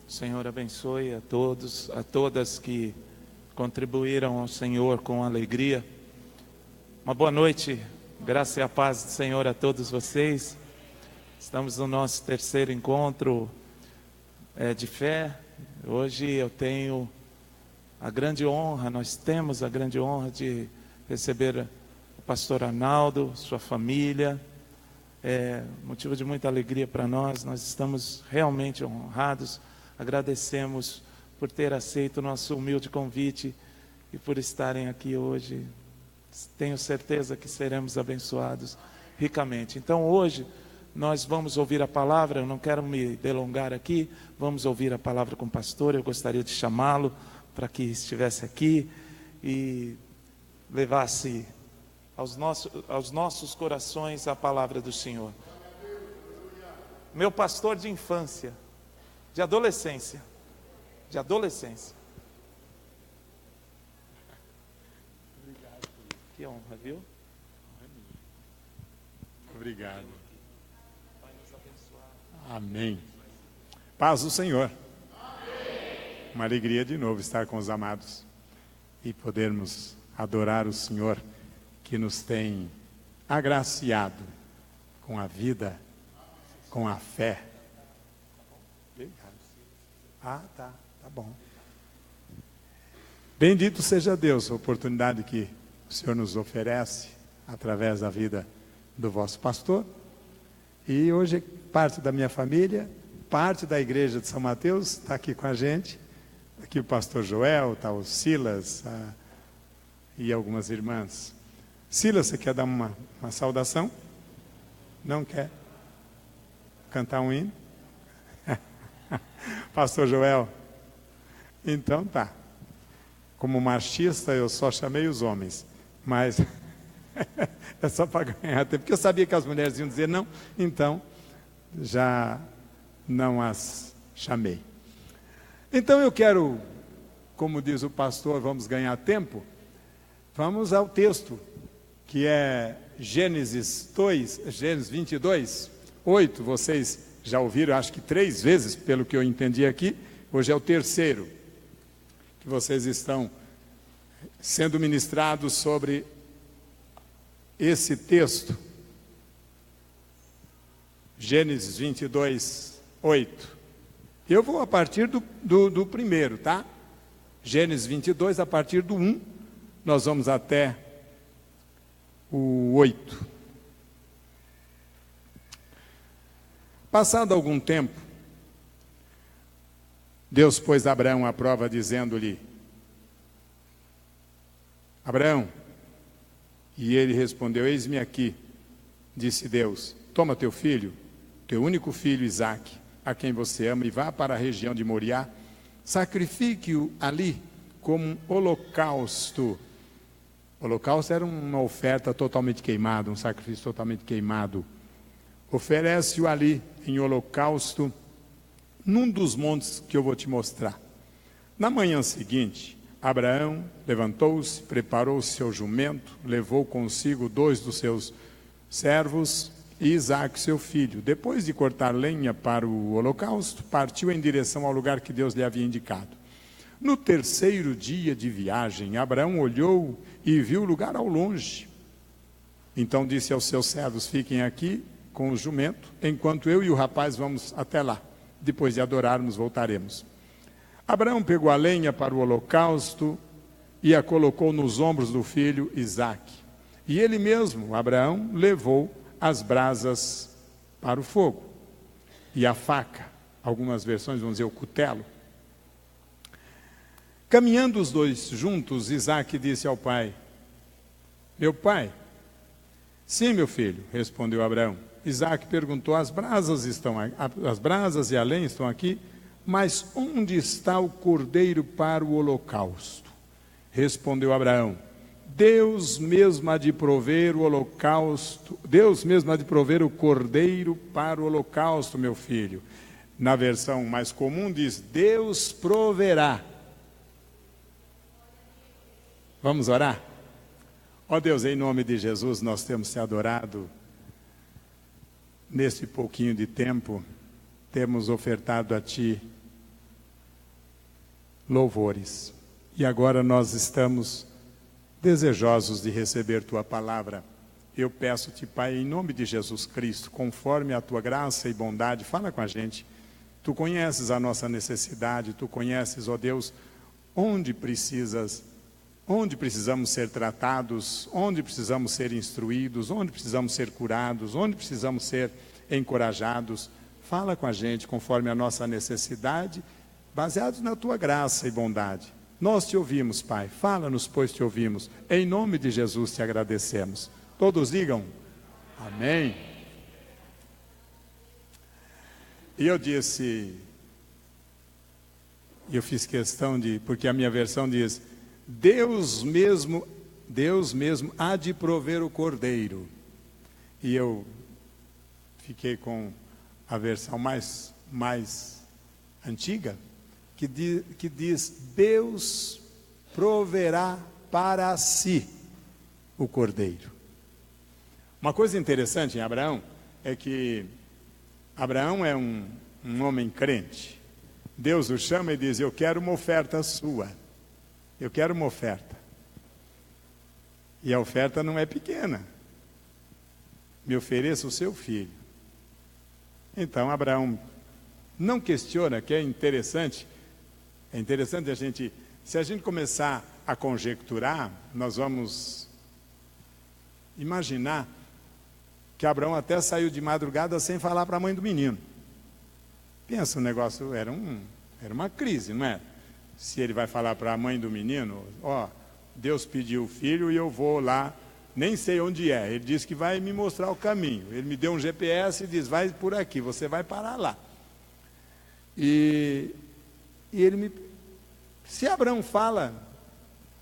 O Senhor abençoe a todos, a todas que contribuíram ao Senhor com alegria. Uma boa noite, graça e a paz do Senhor a todos vocês. Estamos no nosso terceiro encontro de fé. Hoje eu tenho a grande honra, nós temos a grande honra de receber o pastor Arnaldo, sua família. É motivo de muita alegria para nós estamos realmente honrados. Agradecemos por ter aceito o nosso humilde convite e por estarem aqui hoje. Tenho certeza que seremos abençoados ricamente. Então hoje nós vamos ouvir a palavra. Eu não quero me delongar aqui. Vamos ouvir a palavra com o pastor. Eu gostaria de chamá-lo para que estivesse aqui e levasse aos nossos corações a palavra do Senhor. Meu pastor de infância, de adolescência. Que honra, viu? Obrigado. Amém. Paz do Senhor. Uma alegria de novo estar com os amados e podermos adorar o Senhor que nos tem agraciado com a vida, com a fé. Tá bom. Bendito seja Deus, a oportunidade que o Senhor nos oferece através da vida do vosso pastor. E hoje parte da minha família, parte da igreja de São Mateus está aqui com a gente. Aqui o pastor Joel, está o Silas e algumas irmãs. Silas, você quer dar uma saudação? Não quer? Cantar um hino? Pastor Joel? Então tá. Como machista eu só chamei os homens, mas é só para ganhar tempo, porque eu sabia que as mulheres iam dizer não, então já não as chamei. Então eu quero, como diz o pastor, vamos ganhar tempo, vamos ao texto, que é Gênesis 22, 8, vocês já ouviram, acho que 3 vezes, pelo que eu entendi aqui, hoje é o terceiro, que vocês estão sendo ministrados sobre esse texto, Gênesis 22, 8. Eu vou a partir do primeiro, tá? Gênesis 22, a partir do 1, nós vamos até o 8. Passado algum tempo, Deus pôs Abraão à prova, dizendo-lhe: Abraão, e ele respondeu: eis-me aqui. Disse Deus: toma teu filho, teu único filho Isaque, a quem você ama, e vá para a região de Moriá, sacrifique-o ali como um holocausto. Holocausto era uma oferta totalmente queimada, um sacrifício totalmente queimado. Oferece-o ali em holocausto, num dos montes que eu vou te mostrar. Na manhã seguinte, Abraão levantou-se, preparou o seu jumento, levou consigo 2 dos seus servos e Isaque, seu filho. Depois de cortar lenha para o holocausto, partiu em direção ao lugar que Deus lhe havia indicado. No terceiro dia de viagem, Abraão olhou e viu o lugar ao longe. Então disse aos seus servos: fiquem aqui com o jumento, enquanto eu e o rapaz vamos até lá. Depois de adorarmos, voltaremos. Abraão pegou a lenha para o holocausto e a colocou nos ombros do filho Isaque. E ele mesmo, Abraão, levou as brasas para o fogo. E a faca, algumas versões vão dizer o cutelo. Caminhando os dois juntos, Isaque disse ao pai: meu pai? Sim, meu filho, respondeu Abraão. Isaque perguntou: as brasas e a lenha estão aqui, mas onde está o cordeiro para o holocausto? Respondeu Abraão: Deus mesmo há de prover o holocausto, Deus mesmo há de prover o cordeiro para o holocausto, meu filho. Na versão mais comum diz: Deus proverá. Vamos orar? Ó Deus, em nome de Jesus, nós temos te adorado nesse pouquinho de tempo, temos ofertado a Ti louvores. E agora nós estamos desejosos de receber tua palavra. Eu peço-te, Pai, em nome de Jesus Cristo, conforme a tua graça e bondade, fala com a gente. Tu conheces a nossa necessidade, tu conheces, ó Deus, onde precisamos ser tratados, onde precisamos ser instruídos, onde precisamos ser curados, onde precisamos ser encorajados. Fala com a gente conforme a nossa necessidade, baseados na tua graça e bondade. Nós te ouvimos, Pai. Fala-nos, pois te ouvimos. Em nome de Jesus te agradecemos. Todos digam amém. E eu disse, eu fiz questão de, porque a minha versão diz, Deus mesmo há de prover o cordeiro. E eu fiquei com a versão mais antiga, que diz, Deus proverá para si o cordeiro. Uma coisa interessante em Abraão é que Abraão é um homem crente. Deus o chama e diz, eu quero uma oferta sua. Eu quero uma oferta. E a oferta não é pequena. Me ofereça o seu filho. Então Abraão não questiona, que é interessante. É interessante se a gente começar a conjecturar, nós vamos imaginar que Abraão até saiu de madrugada sem falar para a mãe do menino. Pensa, o negócio era uma crise, não é? Se ele vai falar para a mãe do menino, Deus pediu o filho e eu vou lá, nem sei onde é. Ele disse que vai me mostrar o caminho. Ele me deu um GPS e diz, vai por aqui, você vai parar lá. E se Abraão fala,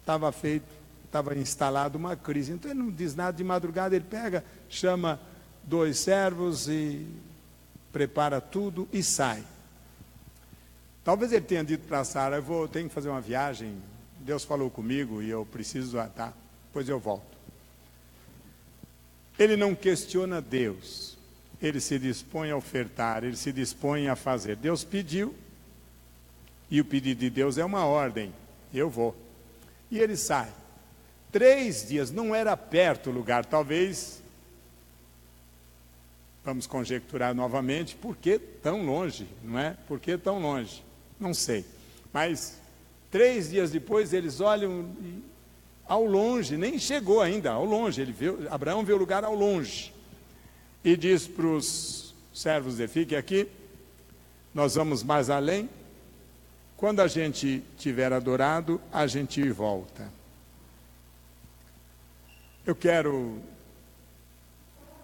estava instalada uma crise. Então ele não diz nada. De madrugada ele chama 2 servos e prepara tudo e sai. Talvez ele tenha dito para Sara, tenho que fazer uma viagem, Deus falou comigo e eu preciso, depois eu volto. Ele não questiona Deus, ele se dispõe a ofertar, ele se dispõe a fazer. Deus pediu, e o pedido de Deus é uma ordem, eu vou. E ele sai. 3 dias, não era perto o lugar, talvez, vamos conjecturar novamente, por que tão longe, não é? Por que tão longe? Não sei. Mas 3 dias depois eles olham ao longe, nem chegou ainda, ao longe, Abraão vê o lugar ao longe. E diz para os servos dele, fique aqui, nós vamos mais além, quando a gente tiver adorado, a gente volta. Eu quero,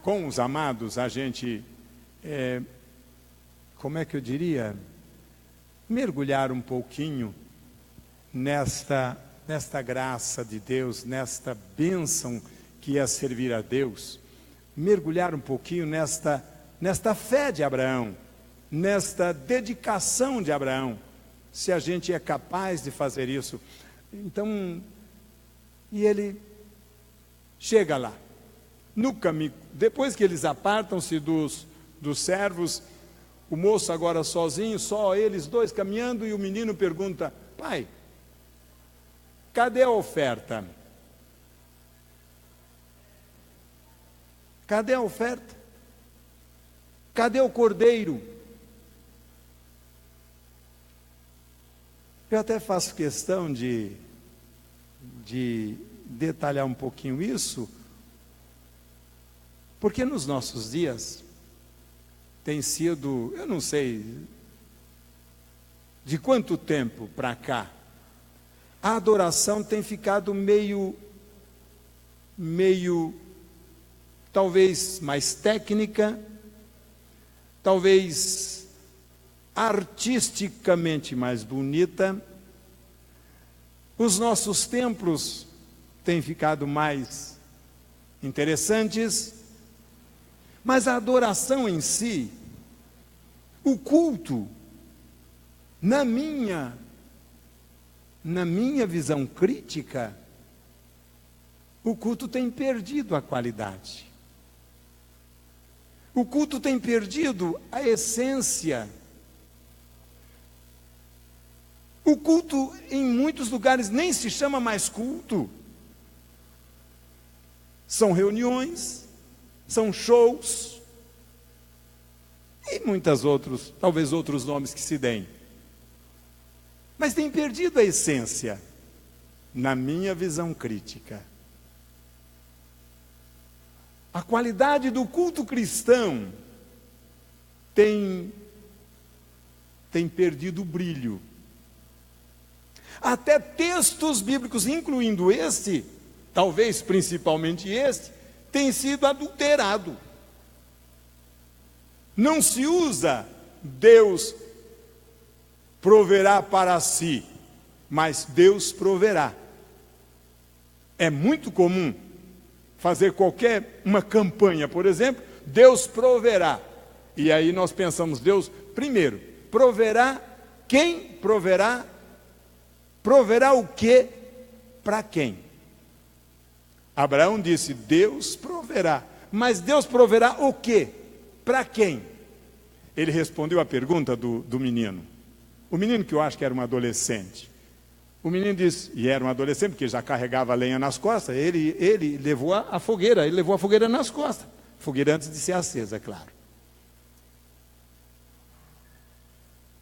com os amados, a gente, como é que eu diria, mergulhar um pouquinho nesta graça de Deus, nesta bênção que é servir a Deus, mergulhar um pouquinho nesta fé de Abraão, nesta dedicação de Abraão, se a gente é capaz de fazer isso. Então, e ele chega lá, no caminho, depois que eles apartam-se dos servos, o moço agora sozinho, só eles 2 caminhando, e o menino pergunta, pai, cadê a oferta? Cadê a oferta? Cadê o cordeiro? Eu até faço questão de detalhar um pouquinho isso, porque nos nossos dias tem sido, eu não sei de quanto tempo para cá, a adoração tem ficado meio talvez mais técnica, talvez artisticamente mais bonita. Os nossos templos têm ficado mais interessantes, mas a adoração em si, o culto, na minha visão crítica, o culto tem perdido a qualidade. O culto tem perdido a essência. O culto em muitos lugares nem se chama mais culto. São reuniões, são shows e muitos outros, talvez outros nomes que se deem. Mas tem perdido a essência, na minha visão crítica. A qualidade do culto cristão tem perdido o brilho. Até textos bíblicos, incluindo este, talvez principalmente este, têm sido adulterados. Não se usa Deus proverá para si, mas Deus proverá. É muito comum fazer uma campanha, por exemplo, Deus proverá. E aí nós pensamos, Deus, primeiro, proverá quem? Proverá o quê? Para quem? Abraão disse, Deus proverá. Mas Deus proverá o quê? Para quem? Ele respondeu a pergunta do menino. O menino que eu acho que era um adolescente. O menino disse, e era um adolescente, porque já carregava lenha nas costas, ele levou a fogueira, ele levou a fogueira nas costas. Fogueira antes de ser acesa, é claro.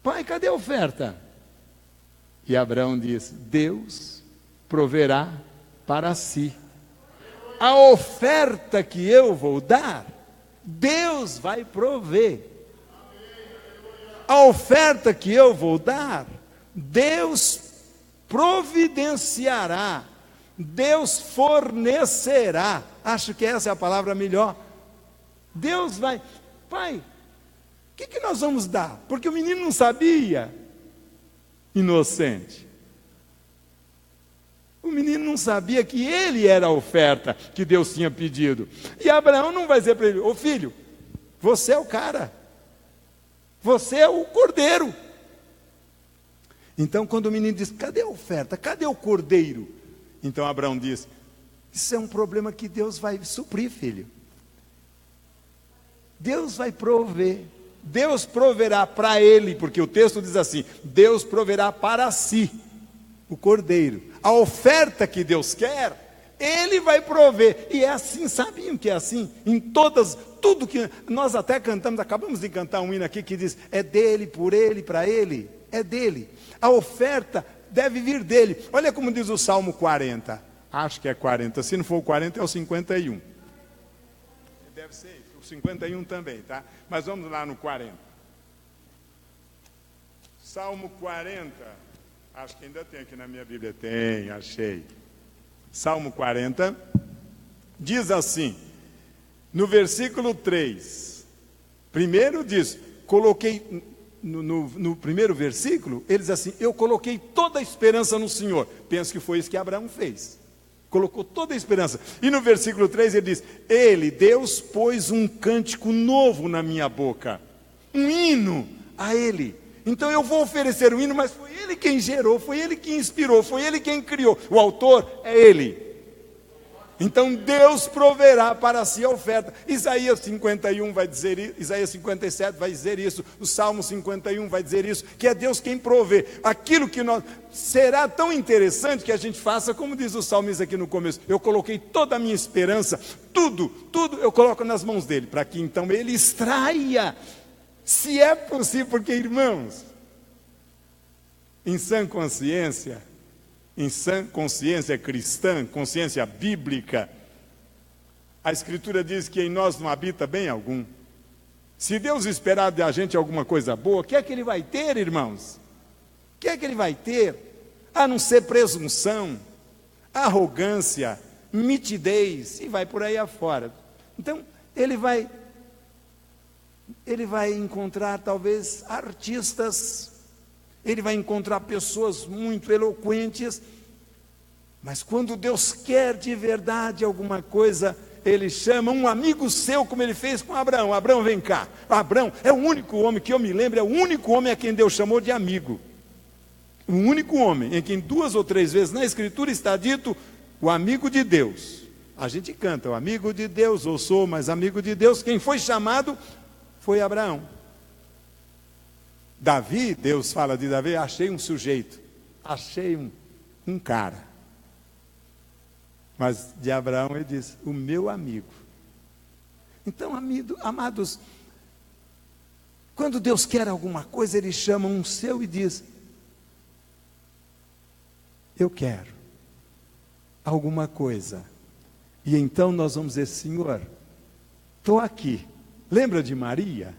Pai, cadê a oferta? E Abraão disse, Deus proverá para si. A oferta que eu vou dar, Deus vai prover. A oferta que eu vou dar, Deus providenciará, Deus fornecerá. Acho que essa é a palavra melhor. Deus vai, pai, o que nós vamos dar? Porque o menino não sabia, inocente. O menino não sabia que ele era a oferta que Deus tinha pedido. E Abraão não vai dizer para ele, ô filho, você é o cara, você é o cordeiro. Então, quando o menino diz, cadê a oferta? Cadê o cordeiro? Então, Abraão diz, isso é um problema que Deus vai suprir, filho. Deus vai prover. Deus proverá para ele, porque o texto diz assim, Deus proverá para si, o cordeiro. A oferta que Deus quer, Ele vai prover. E é assim, sabiam que é assim? Em tudo que nós até cantamos, acabamos de cantar um hino aqui que diz, é dele, por ele, para ele, é dele. A oferta deve vir dele. Olha como diz o Salmo 40. Acho que é 40. Se não for o 40, é o 51. Deve ser isso. O 51 também, tá? Mas vamos lá no 40. Salmo 40. Acho que ainda tem aqui na minha Bíblia. Tem, achei. Salmo 40. Diz assim. No versículo 3. Primeiro diz, coloquei... No primeiro versículo, ele diz assim, eu coloquei toda a esperança no Senhor. Penso que foi isso que Abraão fez. Colocou toda a esperança. E no versículo 3 ele diz, Deus pôs um cântico novo na minha boca. Um hino a Ele. Então eu vou oferecer um hino, mas foi Ele quem gerou, foi Ele quem inspirou, foi Ele quem criou. O autor é Ele. Então Deus proverá para si a oferta. Isaías 51 vai dizer isso, Isaías 57 vai dizer isso, o Salmo 51 vai dizer isso, que é Deus quem provê. Aquilo que nós... Será tão interessante que a gente faça, como diz o salmista aqui no começo, eu coloquei toda a minha esperança, tudo eu coloco nas mãos dele, para que então ele extraia, se é possível, porque irmãos, em sã consciência cristã, consciência bíblica, a Escritura diz que em nós não habita bem algum. Se Deus esperar da gente alguma coisa boa, o que é que Ele vai ter, irmãos? O que é que Ele vai ter? A não ser presunção, arrogância, mitidez, e vai por aí afora. Então, Ele vai encontrar talvez artistas, Ele vai encontrar pessoas muito eloquentes, mas quando Deus quer de verdade alguma coisa, Ele chama um amigo seu, como Ele fez com Abraão. Abraão, vem cá. Abraão é o único homem que eu me lembro, é o único homem a quem Deus chamou de amigo. O único homem em quem 2 ou 3 vezes na Escritura está dito, o amigo de Deus. A gente canta, o amigo de Deus, eu sou mais amigo de Deus. Quem foi chamado foi Abraão. Davi, Deus fala de Davi, achei um sujeito achei um cara. Mas de Abraão ele diz, o meu amigo. Então, amados, quando Deus quer alguma coisa, Ele chama um seu e diz, eu quero alguma coisa. E então nós vamos dizer, Senhor, estou aqui. Lembra de Maria?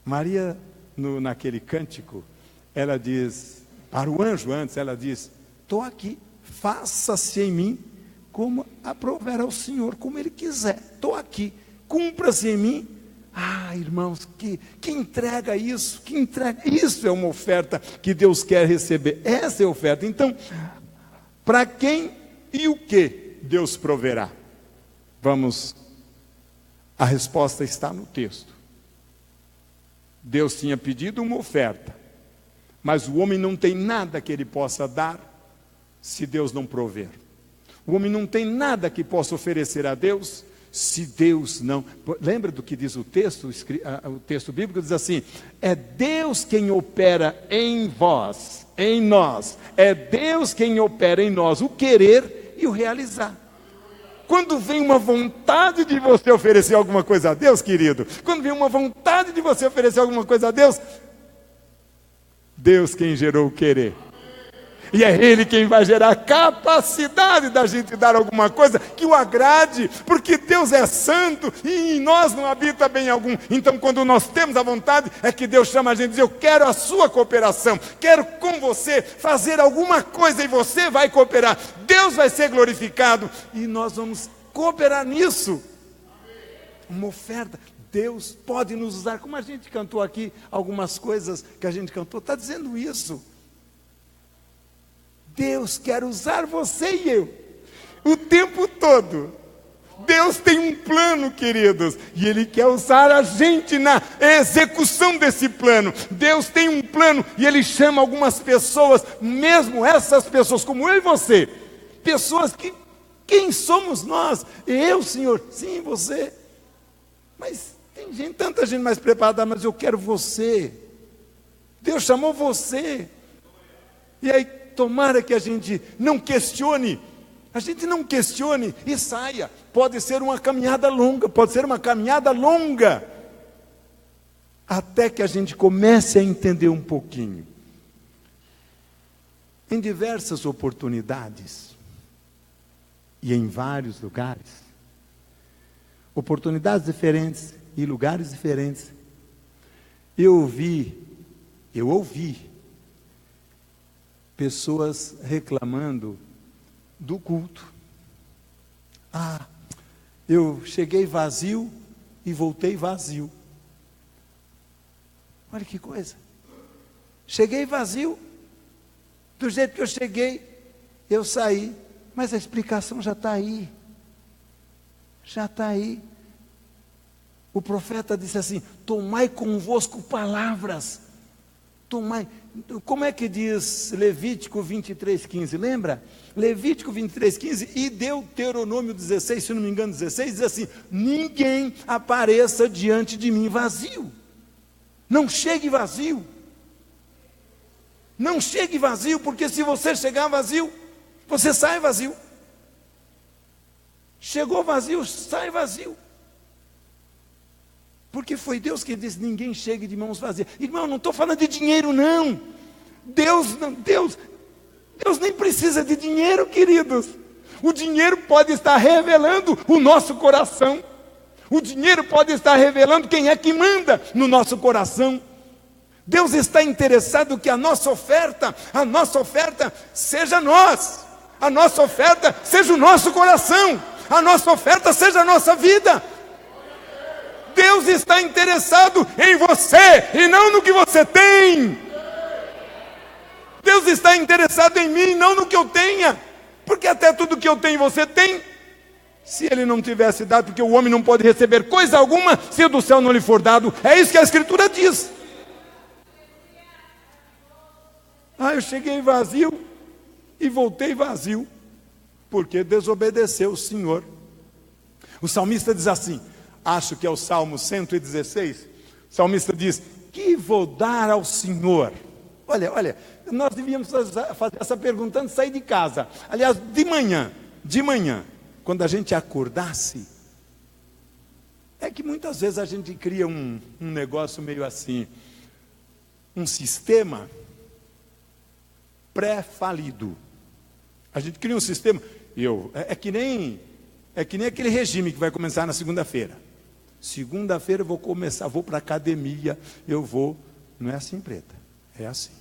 Maria, naquele cântico, ela diz, para o anjo antes, ela diz, estou aqui, faça-se em mim como aprover ao Senhor, como Ele quiser. Estou aqui, cumpra-se em mim. Ah, irmãos, que entrega isso, isso é uma oferta que Deus quer receber, essa é a oferta. Então, para quem e o que Deus proverá? A resposta está no texto. Deus tinha pedido uma oferta, mas o homem não tem nada que ele possa dar, se Deus não prover. O homem não tem nada que possa oferecer a Deus, se Deus não... Lembra do que diz o texto bíblico? Diz assim, é Deus quem opera em vós, em nós. É Deus quem opera em nós o querer e o realizar. Quando vem uma vontade de você oferecer alguma coisa a Deus, querido, quando vem uma vontade de você oferecer alguma coisa a Deus, Deus quem gerou o querer. E é Ele quem vai gerar a capacidade da gente dar alguma coisa que o agrade, porque Deus é santo e em nós não habita bem algum. Então, quando nós temos a vontade, é que Deus chama a gente e diz, eu quero a sua cooperação, quero com você fazer alguma coisa e você vai cooperar. Deus vai ser glorificado e nós vamos cooperar nisso. Uma oferta. Deus pode nos usar, como a gente cantou aqui, algumas coisas que a gente cantou, está dizendo isso. Deus quer usar você e eu, o tempo todo. Deus tem um plano, queridos, e Ele quer usar a gente na execução desse plano. Deus tem um plano e Ele chama algumas pessoas, mesmo essas pessoas, como eu e você, pessoas que, quem somos nós? Eu, Senhor, sim, você, mas tem gente, tanta gente mais preparada, mas eu quero você. Deus chamou você, e aí, tomara que a gente não questione, e saia. Pode ser uma caminhada longa, até que a gente comece a entender um pouquinho. Em diversas oportunidades, e em vários lugares, oportunidades diferentes e lugares diferentes, eu ouvi pessoas reclamando do culto. Ah, eu cheguei vazio e voltei vazio. Olha que coisa. Cheguei vazio, do jeito que eu cheguei, eu saí, mas a explicação já está aí. Já está aí. O profeta disse assim, tomai convosco palavras. Tomai. Como é que diz Levítico 23:15? Lembra? Levítico 23:15 e Deuteronômio 16, se não me engano 16, diz assim, ninguém apareça diante de mim vazio. Não chegue vazio. Não chegue vazio, porque se você chegar vazio, você sai vazio. Chegou vazio, sai vazio. Porque foi Deus que disse, ninguém chegue de mãos vazias. Irmão, não estou falando de dinheiro não. Deus nem precisa de dinheiro, queridos. O dinheiro pode estar revelando o nosso coração. O dinheiro pode estar revelando quem é que manda no nosso coração. Deus está interessado que a nossa oferta seja nós. A nossa oferta seja o nosso coração. A nossa oferta seja a nossa vida. Deus está interessado em você e não no que você tem. Deus está interessado em mim e não no que eu tenha. Porque até tudo que eu tenho você tem. Se Ele não tivesse dado, porque o homem não pode receber coisa alguma se do céu não lhe for dado. É isso que a Escritura diz. Ah, eu cheguei vazio e voltei vazio, porque desobedeceu o Senhor. O salmista diz assim, acho que é o Salmo 116, o salmista diz, que vou dar ao Senhor Olha, nós devíamos fazer essa pergunta antes de sair de casa. Aliás, de manhã, quando a gente acordasse, é que muitas vezes a gente cria um negócio meio assim, um sistema pré-falido. A gente cria um sistema, é que nem aquele regime que vai começar na segunda-feira. Segunda-feira eu vou para a academia, não é assim, Preta, é assim.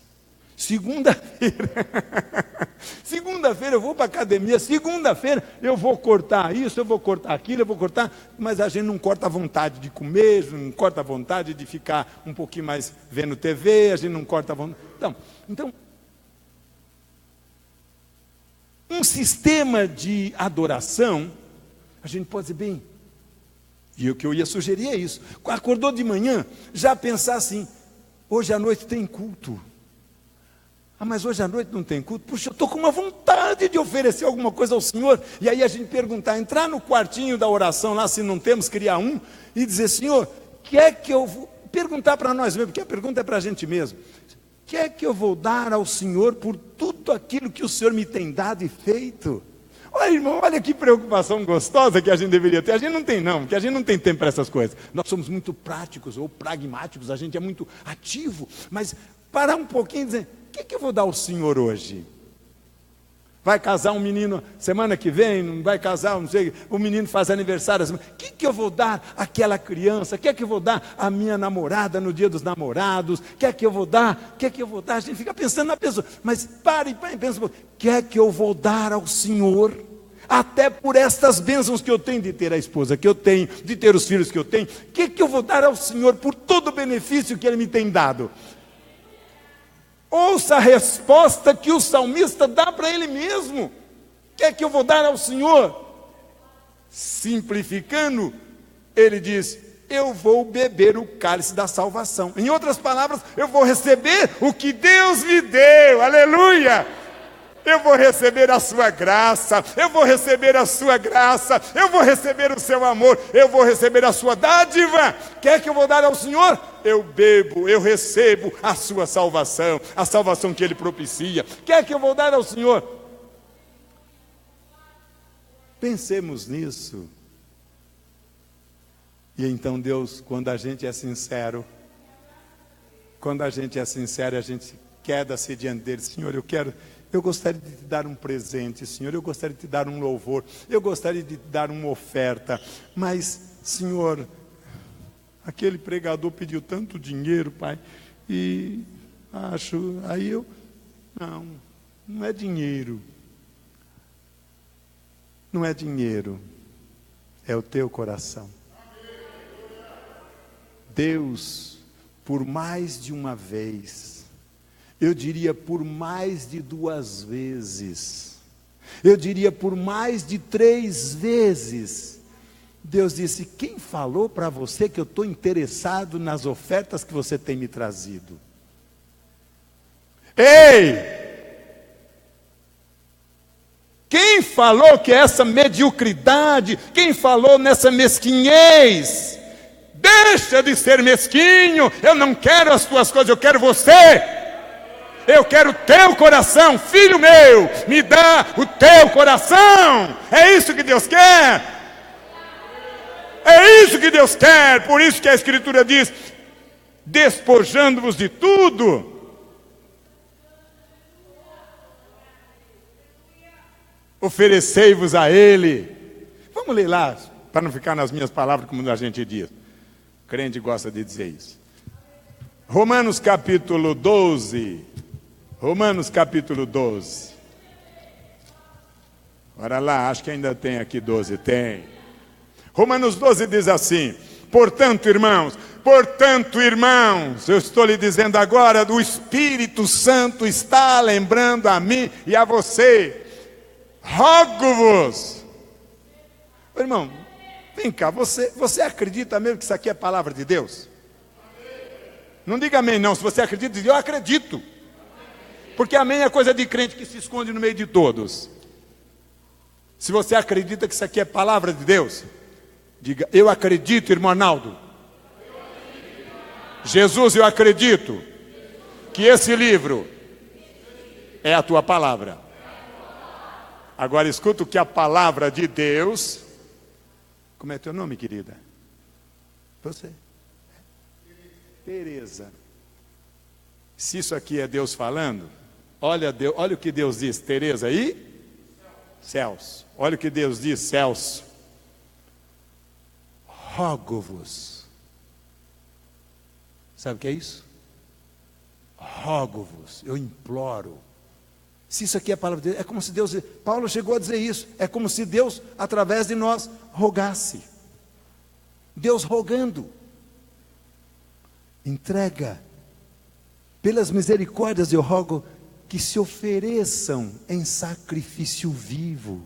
Segunda-feira eu vou para a academia, segunda-feira eu vou cortar isso, eu vou cortar aquilo, mas a gente não corta a vontade de comer, não corta a vontade de ficar um pouquinho mais vendo TV, a gente não corta a vontade. Então, um sistema de adoração, a gente pode dizer bem, e o que eu ia sugerir é isso, acordou de manhã, já pensar assim, hoje à noite tem culto. Mas hoje à noite não tem culto? Puxa, eu estou com uma vontade de oferecer alguma coisa ao Senhor. E aí a gente entrar no quartinho da oração lá, se não temos, criar um, e dizer, Senhor, que é que eu vou perguntar para nós mesmos, porque a pergunta é para a gente mesmo. Que é que eu vou dar ao Senhor por tudo aquilo que o Senhor me tem dado e feito? Olha, irmão, olha que preocupação gostosa que a gente deveria ter. A gente não tem não, porque a gente não tem tempo para essas coisas. Nós somos muito práticos ou pragmáticos, a gente é muito ativo. Mas parar um pouquinho e dizer, o que eu vou dar ao Senhor hoje? Vai casar um menino semana que vem, não vai casar, não sei, o menino faz aniversário. O que eu vou dar àquela criança? O que é que eu vou dar à minha namorada no dia dos namorados? O que é que eu vou dar? O que é que eu vou dar? A gente fica pensando na pessoa, mas pare e pensa, o que é que eu vou dar ao Senhor? Até por estas bênçãos que eu tenho de ter a esposa que eu tenho, de ter os filhos que eu tenho, o que é que eu vou dar ao Senhor por todo o benefício que Ele me tem dado? Ouça a resposta que o salmista dá para ele mesmo. O que é que eu vou dar ao Senhor? Simplificando, ele diz, eu vou beber o cálice da salvação. Em outras palavras, eu vou receber o que Deus me deu, aleluia! Eu vou receber a sua graça, eu vou receber a sua graça, eu vou receber o seu amor, eu vou receber a sua dádiva. Quer que eu vou dar ao Senhor? Eu bebo, eu recebo a sua salvação, a salvação que Ele propicia. Quer que eu vou dar ao Senhor? Pensemos nisso. E então Deus, quando a gente é sincero, a gente queda-se diante dele, Senhor, eu gostaria de te dar um presente, Senhor, eu gostaria de te dar um louvor, eu gostaria de te dar uma oferta, mas, Senhor, aquele pregador pediu tanto dinheiro, Pai, e não é dinheiro, é o teu coração. Deus, por mais de uma vez, eu diria por mais de 2 vezes, eu diria por mais de 3 vezes, Deus disse, quem falou para você que eu estou interessado nas ofertas que você tem me trazido? Ei! Quem falou que essa mediocridade, quem falou nessa mesquinhez? Deixa de ser mesquinho, eu não quero as tuas coisas, eu quero você. Eu quero o teu coração, filho meu, me dá o teu coração. É isso que Deus quer. É isso que Deus quer. Por isso que a Escritura diz, despojando-vos de tudo, oferecei-vos a Ele. Vamos ler lá, para não ficar nas minhas palavras como a gente diz. O crente gosta de dizer isso. Romanos capítulo 12. Romanos capítulo 12. Bora lá, acho que ainda tem aqui 12, tem. Romanos 12 diz assim, portanto, irmãos, eu estou lhe dizendo agora, o Espírito Santo está lembrando a mim e a você, rogo-vos. Irmão, vem cá, você acredita mesmo que isso aqui é palavra de Deus? Não diga amém não, se você acredita, diga eu acredito. Porque amém é coisa de crente que se esconde no meio de todos. Se você acredita que isso aqui é palavra de Deus, diga, eu acredito, irmão Arnaldo. Jesus, eu acredito. que esse livro é a tua palavra. Agora escuta o que a palavra de Deus... Como é teu nome, querida? Você. Tereza. Se isso aqui é Deus falando, olha o que Deus diz, Tereza, aí? Céus. Olha o que Deus diz, céus. Rogo-vos. Sabe o que é isso? Rogo-vos, eu imploro. Se isso aqui é a palavra de Deus, é como se Deus... Paulo chegou a dizer isso. É como se Deus, através de nós, rogasse. Deus rogando. Entrega. Pelas misericórdias eu rogo que se ofereçam em sacrifício vivo.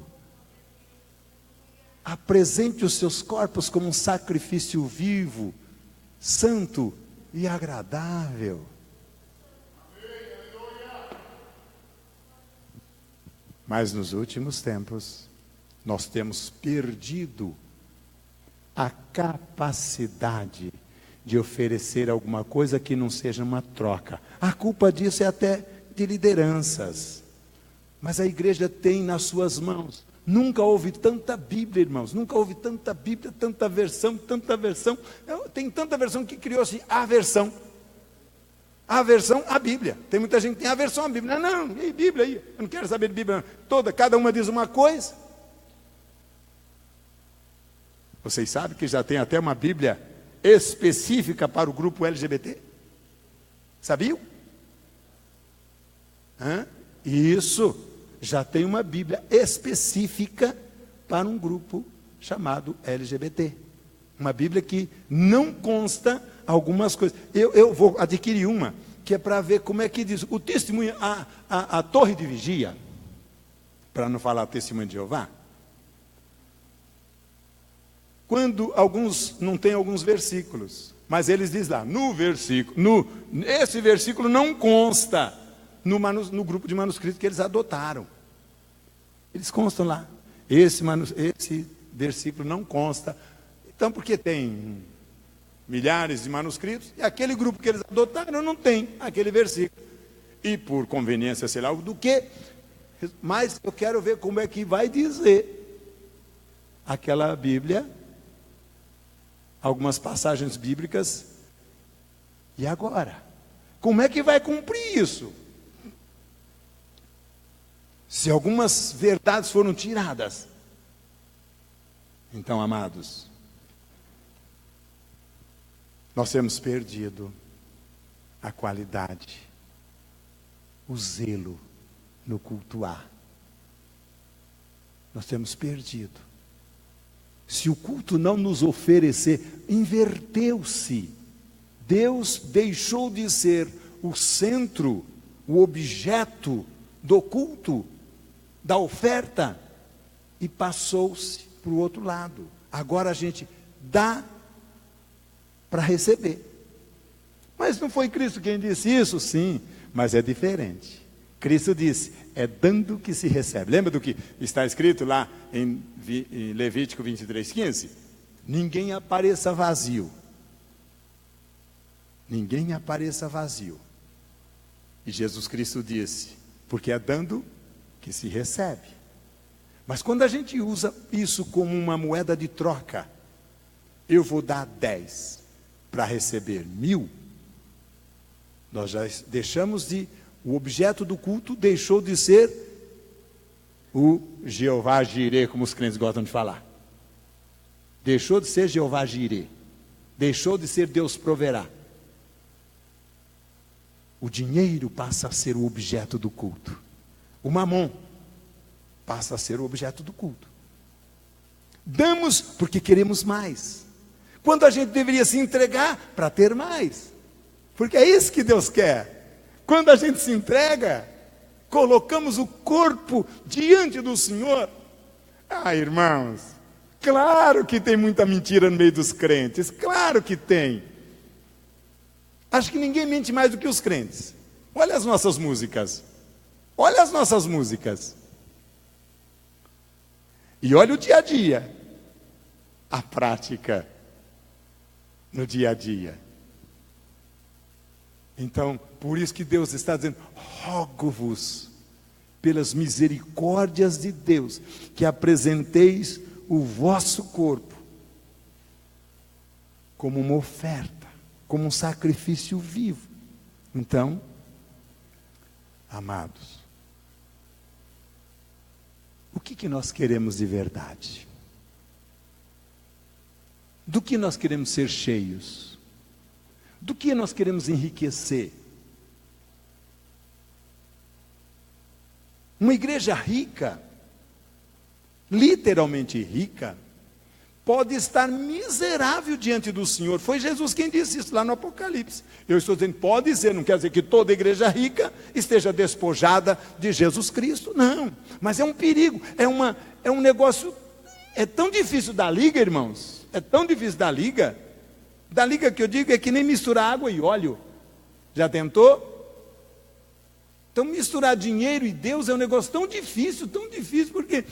Apresente os seus corpos como um sacrifício vivo, santo e agradável. Mas nos últimos tempos, nós temos perdido a capacidade de oferecer alguma coisa que não seja uma troca. A culpa disso é até de lideranças. Mas a igreja tem nas suas mãos. Nunca houve tanta Bíblia, irmãos. Nunca houve tanta Bíblia, tanta versão, tanta versão. Tem tanta versão que criou-se a versão. A versão à Bíblia. Tem muita gente que tem a versão à Bíblia. Não, e Bíblia aí? Eu não quero saber de Bíblia. Não. Cada uma diz uma coisa. Vocês sabem que já tem até uma Bíblia específica para o grupo LGBT? Sabiam? Isso. Já tem uma Bíblia específica para um grupo chamado LGBT. Uma Bíblia que não consta algumas coisas. Eu vou adquirir uma, que é para ver como é que diz o testemunho, a torre de vigia, para não falar testemunho de Jeová. Quando alguns não tem alguns versículos, mas eles dizem lá, esse versículo não consta no grupo de manuscritos que eles adotaram. Eles constam lá. Esse versículo não consta. Então, porque tem milhares de manuscritos, e aquele grupo que eles adotaram não tem aquele versículo. E por conveniência, sei lá, do que, mas eu quero ver como é que vai dizer aquela Bíblia, algumas passagens bíblicas, e agora? Como é que vai cumprir isso? Se algumas verdades foram tiradas, então, amados, nós temos perdido a qualidade, o zelo no cultuar. Nós temos perdido. Se o culto não nos oferecer, inverteu-se. Deus deixou de ser o centro, o objeto do culto, da oferta, e passou-se para o outro lado. Agora a gente dá para receber. Mas não foi Cristo quem disse isso? Sim, mas é diferente. Cristo disse, é dando que se recebe. Lembra do que está escrito lá em Levítico 23:15? Ninguém apareça vazio. Ninguém apareça vazio. E Jesus Cristo disse, porque é dando que se recebe. Mas quando a gente usa isso como uma moeda de troca, eu vou dar 10 para receber 1000, nós já deixamos o objeto do culto deixou de ser o Jeová Jireh, como os crentes gostam de falar. Deixou de ser Jeová Jireh. Deixou de ser Deus proverá. O dinheiro passa a ser o objeto do culto. O mamon passa a ser o objeto do culto. Damos porque queremos mais. Quando a gente deveria se entregar para ter mais. Porque é isso que Deus quer. Quando a gente se entrega, colocamos o corpo diante do Senhor. Ah, irmãos, claro que tem muita mentira no meio dos crentes. Claro que tem. Acho que ninguém mente mais do que os crentes. Olha as nossas músicas. Olha as nossas músicas. E olha o dia a dia. A prática no dia a dia. Então, por isso que Deus está dizendo: rogo-vos, pelas misericórdias de Deus, que apresenteis o vosso corpo como uma oferta, como um sacrifício vivo. Então, amados, o que nós queremos de verdade? Do que nós queremos ser cheios? Do que nós queremos enriquecer? Uma igreja rica, literalmente rica, pode estar miserável diante do Senhor. Foi Jesus quem disse isso lá no Apocalipse. Eu estou dizendo, pode ser, não quer dizer que toda igreja rica esteja despojada de Jesus Cristo, não. Mas é um perigo, é um negócio, é tão difícil dar liga, irmãos, é tão difícil dar liga. Da liga que eu digo é que nem misturar água e óleo. Já tentou? Então misturar dinheiro e Deus é um negócio tão difícil, porque,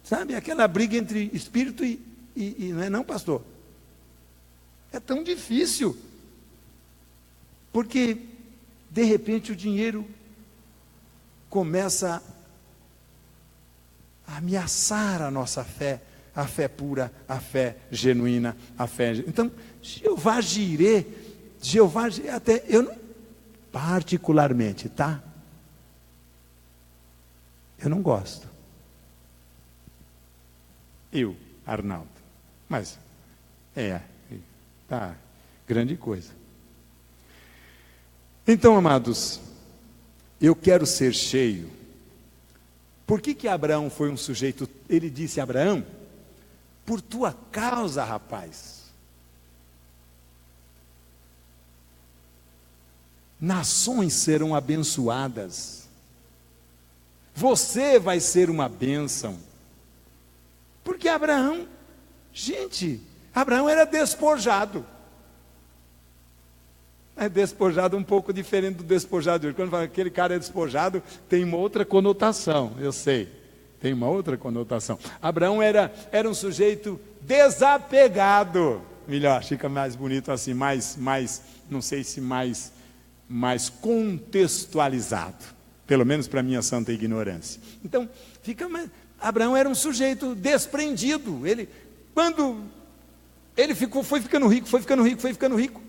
sabe, aquela briga entre espírito e não é não, pastor? É tão difícil, porque de repente o dinheiro começa a ameaçar a nossa fé, a fé pura, a fé genuína, a fé. Então, Jeová Jireh, até eu não, particularmente, tá? Eu não gosto. Eu, Arnaldo. Mas, tá, grande coisa. Então, amados, eu quero ser cheio. Por que Abraão foi um sujeito, ele disse: Abraão, por tua causa, rapaz, nações serão abençoadas, você vai ser uma bênção. Porque Abraão, gente, Abraão era despojado. É despojado um pouco diferente do despojado de hoje. Quando fala que aquele cara é despojado, tem uma outra conotação, eu sei, tem uma outra conotação. Abraão era um sujeito desapegado, melhor, fica mais bonito assim, mais não sei se mais contextualizado, pelo menos para minha santa ignorância. Então, Abraão era um sujeito desprendido. Quando ele foi ficando rico.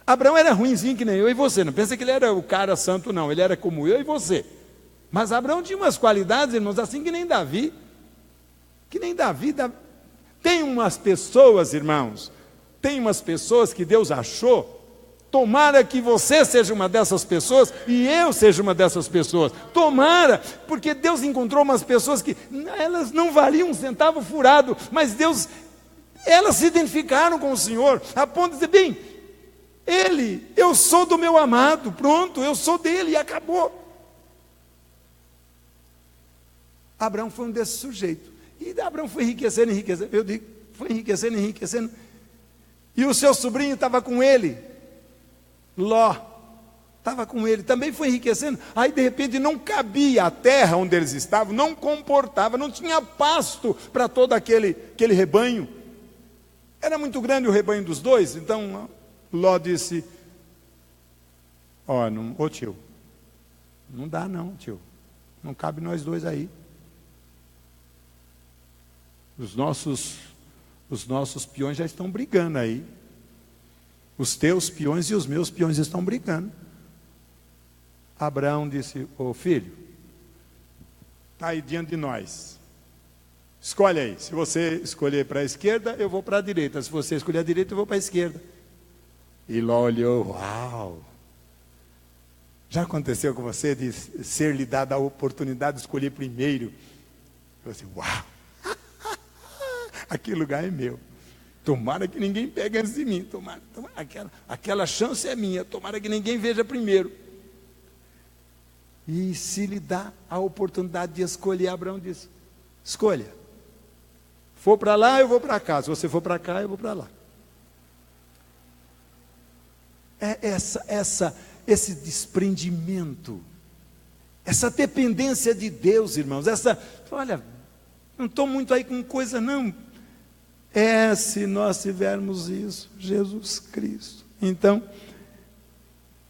Abraão era ruinzinho que nem eu e você, não pensa que ele era o cara santo, não, ele era como eu e você. Mas Abraão tinha umas qualidades, irmãos, assim que nem Davi. Tem umas pessoas, irmãos, que Deus achou. Tomara que você seja uma dessas pessoas e eu seja uma dessas pessoas. Tomara, porque Deus encontrou umas pessoas que elas não valiam um centavo furado, mas elas se identificaram com o Senhor, a ponto de dizer: bem, eu sou do meu amado, pronto, eu sou dele e acabou. Abraão foi um desses sujeitos. E Abraão foi enriquecendo, eu digo, foi enriquecendo. E o seu sobrinho estava com ele. Ló estava com ele, também foi enriquecendo. Aí de repente não cabia a terra onde eles estavam, não comportava, não tinha pasto para todo aquele rebanho. Era muito grande o rebanho dos dois. Então Ló disse: ô tio, não dá não, tio, não cabe nós dois aí. Os nossos peões já estão brigando aí. Os teus peões e os meus peões estão brigando. Abraão disse: ô filho, está aí diante de nós. Escolhe aí. Se você escolher para a esquerda, eu vou para a direita. Se você escolher a direita, eu vou para a esquerda. E Ló olhou: uau! Já aconteceu com você de ser-lhe dada a oportunidade de escolher primeiro? Eu assim: uau! Aquele lugar é meu. Tomara que ninguém pegue antes de mim. Tomara, aquela chance é minha. Tomara que ninguém veja primeiro. E se lhe dá a oportunidade de escolher, Abraão disse: escolha. For para lá, eu vou para cá. Se você for para cá, eu vou para lá. É esse desprendimento, essa dependência de Deus, irmãos. Olha, não estou muito aí com coisa não. Se nós tivermos isso, Jesus Cristo. Então,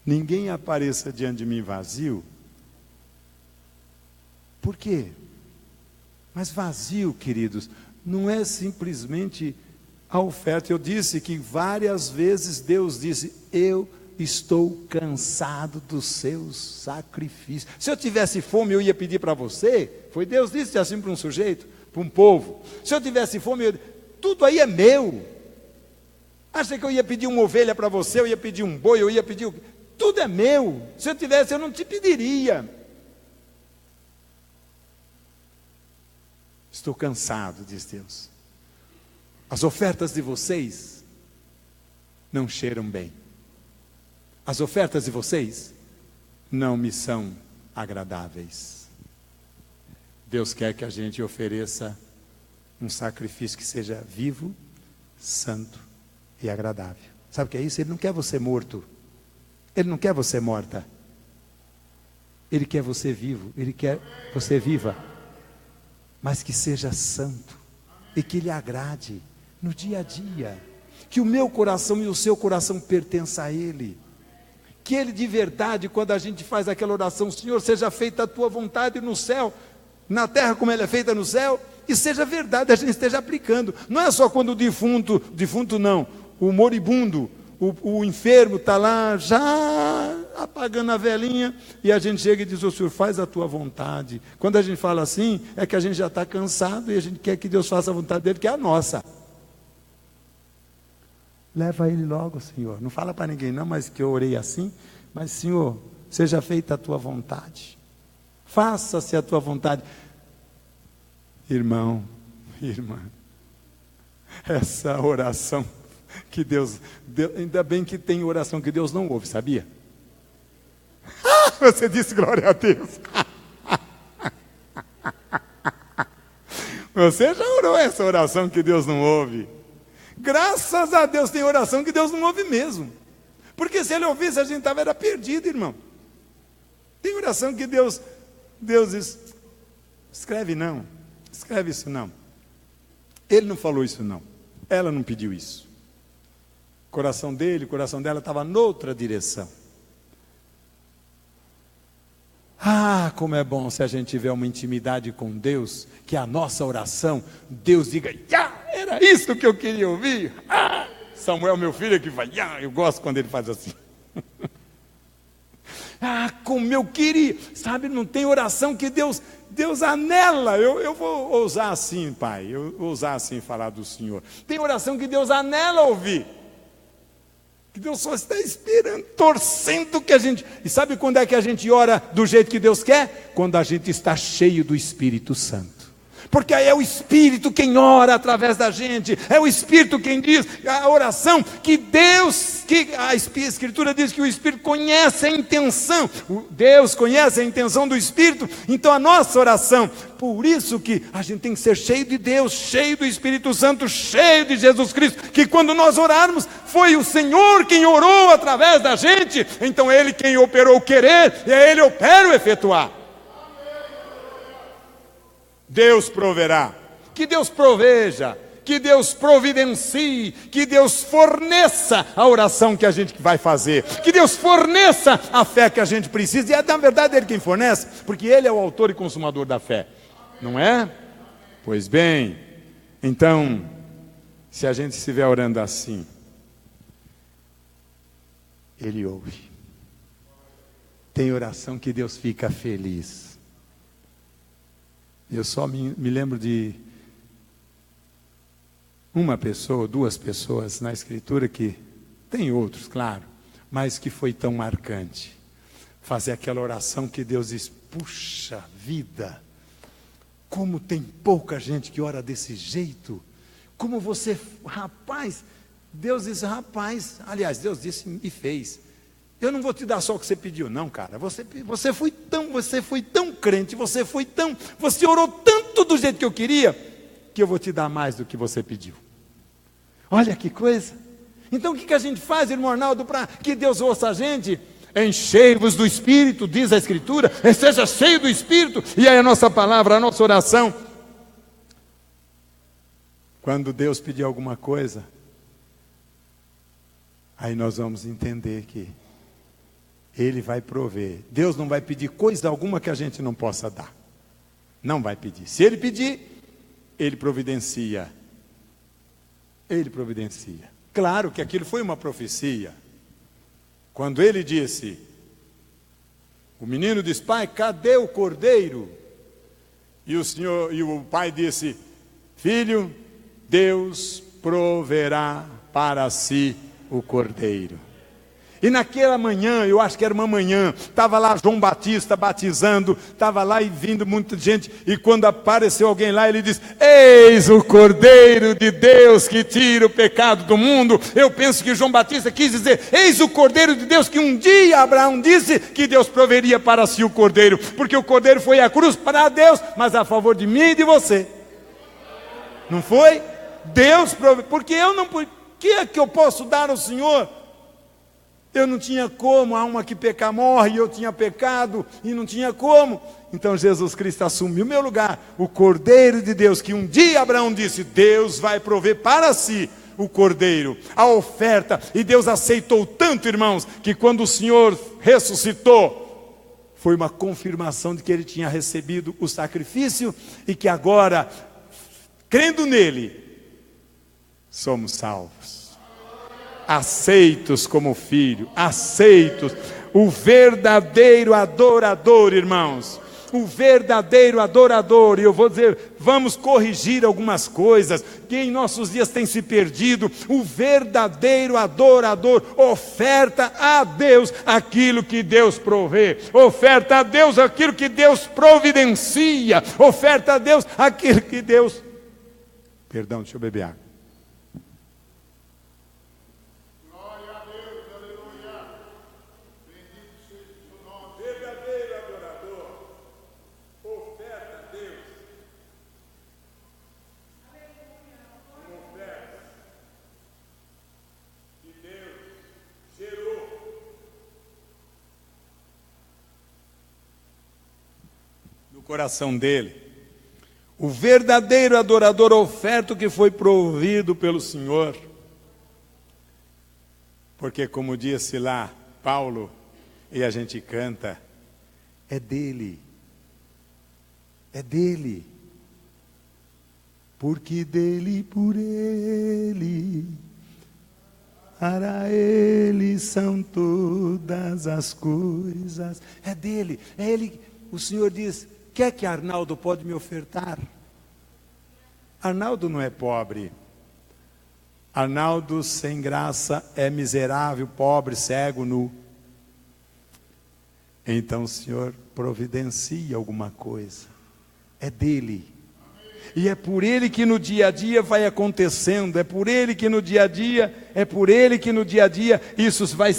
ninguém apareça diante de mim vazio. Por quê? Mas vazio, queridos, não é simplesmente a oferta. Eu disse que várias vezes Deus disse: eu estou cansado dos seus sacrifícios. Se eu tivesse fome, eu ia pedir para você. Foi Deus que disse assim para um sujeito, para um povo. Se eu tivesse fome, tudo aí é meu. Acha que eu ia pedir uma ovelha para você, eu ia pedir um boi, eu ia pedir... Tudo é meu. Se eu tivesse, eu não te pediria. Estou cansado, diz Deus. As ofertas de vocês não cheiram bem. As ofertas de vocês não me são agradáveis. Deus quer que a gente ofereça um sacrifício que seja vivo, santo e agradável. Sabe o que é isso? Ele não quer você morto. Ele não quer você morta. Ele quer você vivo. Ele quer você viva. Mas que seja santo e que lhe agrade no dia a dia. Que o meu coração e o seu coração pertençam a Ele. Que Ele de verdade, quando a gente faz aquela oração, Senhor, seja feita a Tua vontade no céu, na terra como ela é feita no céu, e seja verdade, a gente esteja aplicando. Não é só quando o defunto não, o moribundo, o enfermo está lá já apagando a velinha, e a gente chega e diz: o Senhor, faz a Tua vontade. Quando a gente fala assim, é que a gente já está cansado e a gente quer que Deus faça a vontade dele, que é a nossa. Leva ele logo, Senhor. Não fala para ninguém não, mas que eu orei assim. Mas, Senhor, seja feita a Tua vontade. Faça-se a Tua vontade. Irmão, irmã, essa oração que Deus, ainda bem que tem oração que Deus não ouve, sabia? Você disse glória a Deus. Você já orou essa oração que Deus não ouve? Graças a Deus tem oração que Deus não ouve mesmo. Porque se Ele ouvisse, a gente estava perdido, irmão. Tem oração que Deus diz: escreve não, escreve isso não. Ele não falou isso não. Ela não pediu isso. O coração dele, o coração dela estava noutra direção. Ah, como é bom se a gente tiver uma intimidade com Deus, que a nossa oração, Deus diga: era isso que eu queria ouvir. Samuel, meu filho, é que vai, eu gosto quando ele faz assim. Como eu queria, sabe, não tem oração que Deus anela. Eu vou ousar assim, Pai, eu vou ousar assim falar do Senhor. Tem oração que Deus anela ouvir. Que Deus só está esperando, torcendo que a gente... E sabe quando é que a gente ora do jeito que Deus quer? Quando a gente está cheio do Espírito Santo. Porque aí é o Espírito quem ora através da gente. É o Espírito quem diz a oração que Deus... que a Escritura diz que o Espírito conhece a intenção. Deus conhece a intenção do Espírito. Então a nossa oração... Por isso que a gente tem que ser cheio de Deus, cheio do Espírito Santo, cheio de Jesus Cristo, que quando nós orarmos, foi o Senhor quem orou através da gente, então Ele quem operou o querer, e Ele opera o efetuar. Deus proverá, que Deus proveja, que Deus providencie, que Deus forneça a oração que a gente vai fazer, que Deus forneça a fé que a gente precisa, e é na verdade Ele quem fornece, porque Ele é o autor e consumador da fé. Não é? Pois bem, então, se a gente estiver orando assim, Ele ouve. Tem oração que Deus fica feliz. Eu só me lembro de uma pessoa, duas pessoas na Escritura que, tem outros, claro, mas que foi tão marcante. Fazer aquela oração que Deus diz: puxa vida, como tem pouca gente que ora desse jeito. Como você, rapaz, Deus disse, rapaz, aliás, Deus disse e fez. Eu não vou te dar só o que você pediu, não, cara. Você foi tão crente, você orou tanto do jeito que eu queria, que eu vou te dar mais do que você pediu. Olha que coisa. Então o que a gente faz, irmão Arnaldo, para que Deus ouça a gente? Enchei-vos do Espírito, diz a Escritura, seja cheio do Espírito, e aí a nossa palavra, a nossa oração. Quando Deus pedir alguma coisa, aí nós vamos entender que Ele vai prover. Deus não vai pedir coisa alguma que a gente não possa dar. Não vai pedir. Se Ele pedir, Ele providencia. Ele providencia. Claro que aquilo foi uma profecia. Quando Ele disse, o menino disse, pai, cadê o cordeiro? E o pai disse, filho, Deus proverá para si o cordeiro. E naquela manhã, eu acho que era uma manhã, estava lá João Batista batizando, estava lá e vindo muita gente, e quando apareceu alguém lá, ele disse, eis o Cordeiro de Deus que tira o pecado do mundo. Eu penso que João Batista quis dizer, eis o Cordeiro de Deus, que um dia Abraão disse que Deus proveria para si o Cordeiro, porque o Cordeiro foi à cruz para Deus, mas a favor de mim e de você. Não foi? Deus proveu, porque eu não, o que é que eu posso dar ao Senhor? Eu não tinha como, a alma que pecar morre, e eu tinha pecado, e não tinha como. Então Jesus Cristo assumiu o meu lugar, o Cordeiro de Deus, que um dia Abraão disse, Deus vai prover para si o Cordeiro, a oferta, e Deus aceitou tanto, irmãos, que quando o Senhor ressuscitou, foi uma confirmação de que Ele tinha recebido o sacrifício, e que agora, crendo nele, somos salvos. Aceitos como filho, aceitos, o verdadeiro adorador, irmãos, o verdadeiro adorador. E eu vou dizer, vamos corrigir algumas coisas que em nossos dias têm se perdido. O verdadeiro adorador oferta a Deus aquilo que Deus provê, oferta a Deus aquilo que Deus providencia, oferta a Deus aquilo que Deus... Perdão, deixa eu beber água. Coração dele, o verdadeiro adorador oferta o que foi provido pelo Senhor, porque como disse lá Paulo, e a gente canta, é dele, porque dele, por ele, para ele são todas as coisas, é dele, é ele. O Senhor diz, quer que Arnaldo pode me ofertar? Arnaldo não é pobre. Arnaldo sem graça é miserável, pobre, cego, nu. Então o Senhor providencia alguma coisa. É dele. E é por ele que no dia a dia vai acontecendo, é por ele que no dia a dia isso vai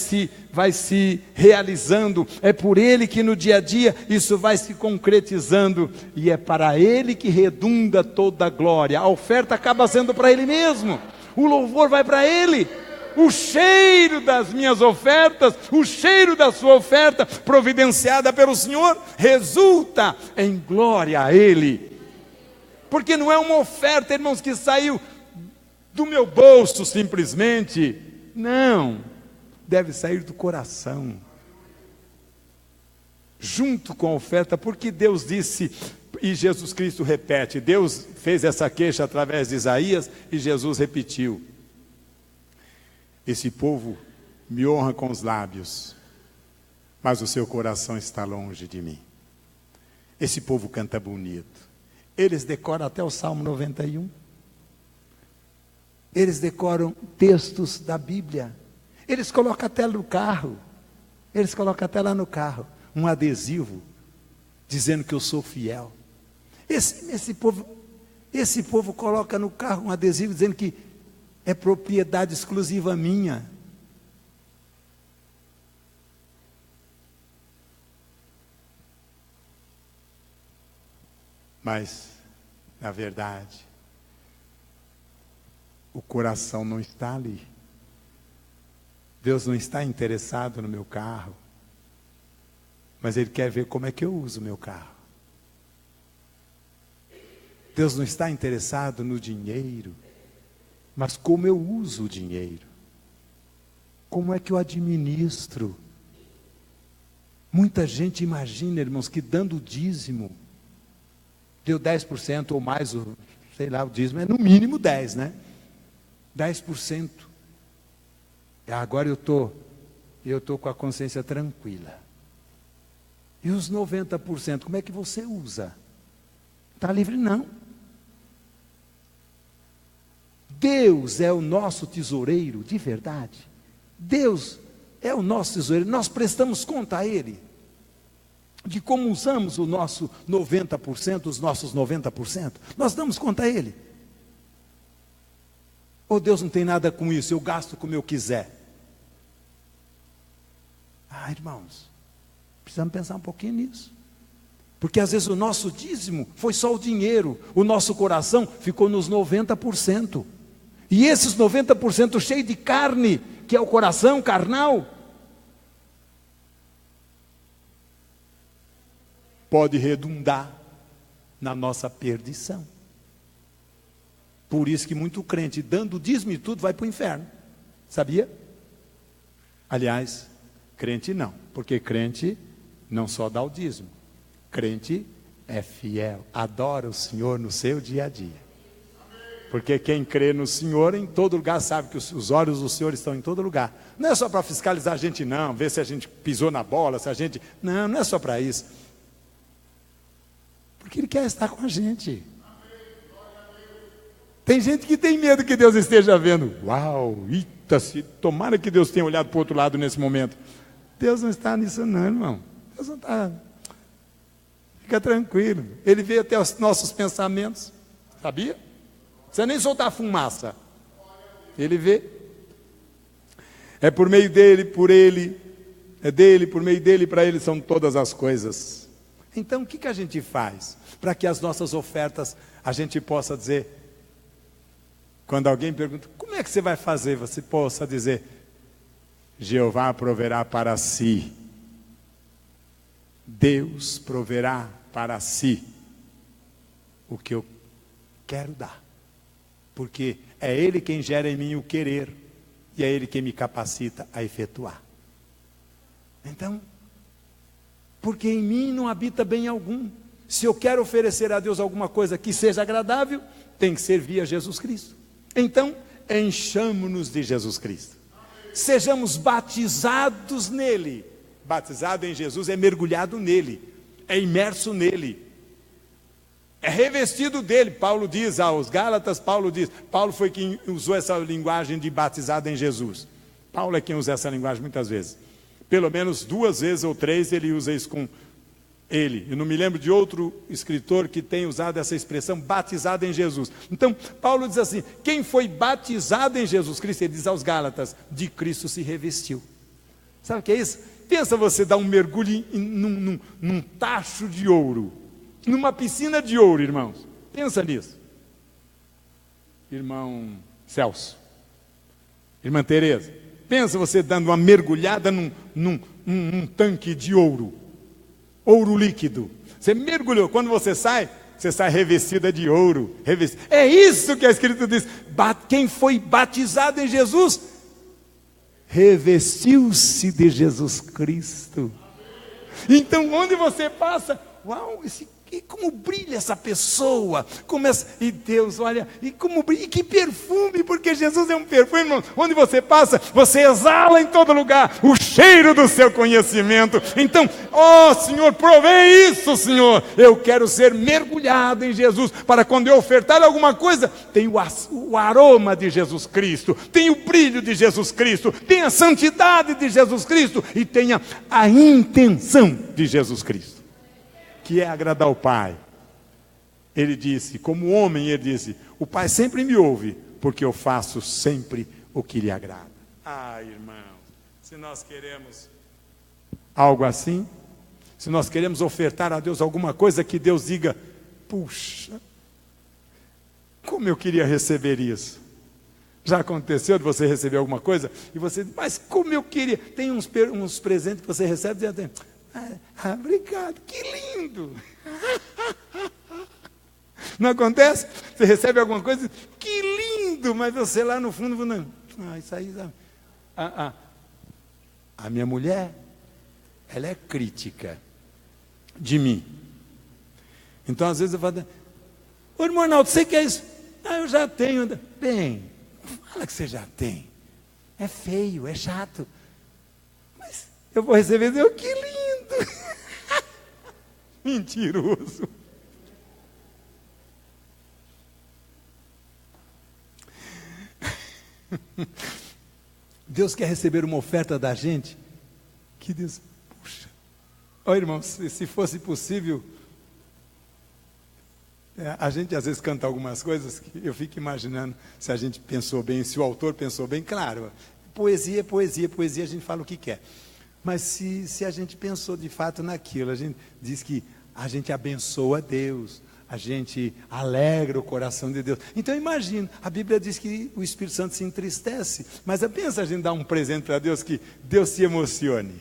se realizando, é por ele que no dia a dia isso vai se concretizando, e é para ele que redunda toda a glória. A oferta acaba sendo para ele mesmo, o louvor vai para ele. O cheiro das minhas ofertas, o cheiro da sua oferta providenciada pelo Senhor, resulta em glória a ele. Porque não é uma oferta, irmãos, que saiu do meu bolso simplesmente. Não, deve sair do coração. Junto com a oferta, porque Deus disse, e Jesus Cristo repete, Deus fez essa queixa através de Isaías, e Jesus repetiu. Esse povo me honra com os lábios, mas o seu coração está longe de mim. Esse povo canta bonito. Eles decoram até o Salmo 91. Eles decoram textos da Bíblia. Eles colocam até no carro. Eles colocam até lá no carro um adesivo dizendo que eu sou fiel. Esse povo coloca no carro um adesivo dizendo que é propriedade exclusiva minha. Mas, na verdade, o coração não está ali. Deus não está interessado no meu carro, mas Ele quer ver como é que eu uso o meu carro. Deus não está interessado no dinheiro, mas como eu uso o dinheiro. Como é que eu administro Muita gente imagina, irmãos, que dando o dízimo, deu 10% ou mais, sei lá, o dízimo é no mínimo 10, né? 10%. Agora eu tô com a consciência tranquila. E os 90%, como é que você usa? Está livre? Não. Deus é o nosso tesoureiro, de verdade. Deus é o nosso tesoureiro. Nós prestamos conta a Ele de como usamos o nosso 90%, os nossos 90%. Nós damos conta a Ele. Ou Deus não tem nada com isso, eu gasto como eu quiser. Irmãos, precisamos pensar um pouquinho nisso. Porque às vezes o nosso dízimo foi só o dinheiro, o nosso coração ficou nos 90%. E esses 90% cheio de carne, que é o coração carnal, pode redundar na nossa perdição. Por isso que muito crente, dando dízimo e tudo, vai para o inferno. Sabia? Aliás, crente não, porque crente não só dá o dízimo. Crente é fiel, adora o Senhor no seu dia a dia. Porque quem crê no Senhor em todo lugar sabe que os olhos do Senhor estão em todo lugar. Não é só para fiscalizar a gente não, ver se a gente pisou na bola, se a gente... Não é só para isso. Porque Ele quer estar com a gente. Tem gente que tem medo que Deus esteja vendo. Uau, tomara que Deus tenha olhado para o outro lado nesse momento. Deus não está nisso não, irmão. Deus não está. Fica tranquilo. Ele vê até os nossos pensamentos. Sabia? Não precisa nem soltar fumaça. Ele vê. É por meio dele, por ele. É dele, por meio dele, para ele são todas as coisas. Então, o que a gente faz? Para que as nossas ofertas, a gente possa dizer... Quando alguém pergunta, como é que você vai fazer? Você possa dizer, Jeová proverá para si. Deus proverá para si o que eu quero dar. Porque é Ele quem gera em mim o querer. E é Ele quem me capacita a efetuar. Então, porque em mim não habita bem algum. Se eu quero oferecer a Deus alguma coisa que seja agradável, tem que ser via Jesus Cristo. Então, enchamo-nos de Jesus Cristo. Sejamos batizados nele. Batizado em Jesus é mergulhado nele, é imerso nele, é revestido dele. Paulo diz aos Gálatas, Paulo foi quem usou essa linguagem de batizado em Jesus. Paulo é quem usa essa linguagem muitas vezes. Pelo menos 2 vezes ou 3 ele usa isso com ele. Eu não me lembro de outro escritor que tenha usado essa expressão, batizado em Jesus. Então, Paulo diz assim, quem foi batizado em Jesus Cristo, ele diz aos Gálatas, de Cristo se revestiu. Sabe o que é isso? Pensa você dar um mergulho num tacho de ouro, numa piscina de ouro, irmãos. Pensa nisso. Irmão Celso, irmã Tereza, pensa você dando uma mergulhada num tanque de ouro. Ouro líquido. Você mergulhou, quando você sai revestida de ouro. É isso que a Escritura diz. Quem foi batizado em Jesus, revestiu-se de Jesus Cristo. Então, onde você passa, uau, e como brilha essa pessoa, e Deus, olha, e como brilha, e que perfume, porque Jesus é um perfume, irmão. Onde você passa, você exala em todo lugar o cheiro do seu conhecimento. Então, Senhor, provém isso, Senhor. Eu quero ser mergulhado em Jesus, para quando eu ofertar alguma coisa, tem o aroma de Jesus Cristo, tem o brilho de Jesus Cristo, tem a santidade de Jesus Cristo, e tenha a intenção de Jesus Cristo, que é agradar o Pai. Ele disse, como homem, ele disse, o Pai sempre me ouve, porque eu faço sempre o que lhe agrada. Irmãos, se nós queremos algo assim, se nós queremos ofertar a Deus alguma coisa que Deus diga, puxa, como eu queria receber isso. Já aconteceu de você receber alguma coisa, e você diz, mas como eu queria. Tem uns presentes que você recebe e diz, obrigado, que lindo. Não acontece? Você recebe alguma coisa e diz, que lindo, mas você lá no fundo, não. Isso aí, a minha mulher, ela é crítica de mim. Então, às vezes eu falo, ô irmão Arnaldo, você quer isso? Ah, eu já tenho. Bem, fala que você já tem. É feio, é chato. Mas eu vou receber, eu, que lindo. Mentiroso. Deus quer receber uma oferta da gente, que Deus, puxa, olha irmão, se fosse possível, a gente às vezes canta algumas coisas que eu fico imaginando se a gente pensou bem, se o autor pensou bem. Claro, poesia, a gente fala o que quer, mas se a gente pensou de fato naquilo, a gente diz que a gente abençoa Deus, a gente alegra o coração de Deus. Então imagina, a Bíblia diz que o Espírito Santo se entristece, mas pensa a gente dar um presente para Deus, que Deus se emocione.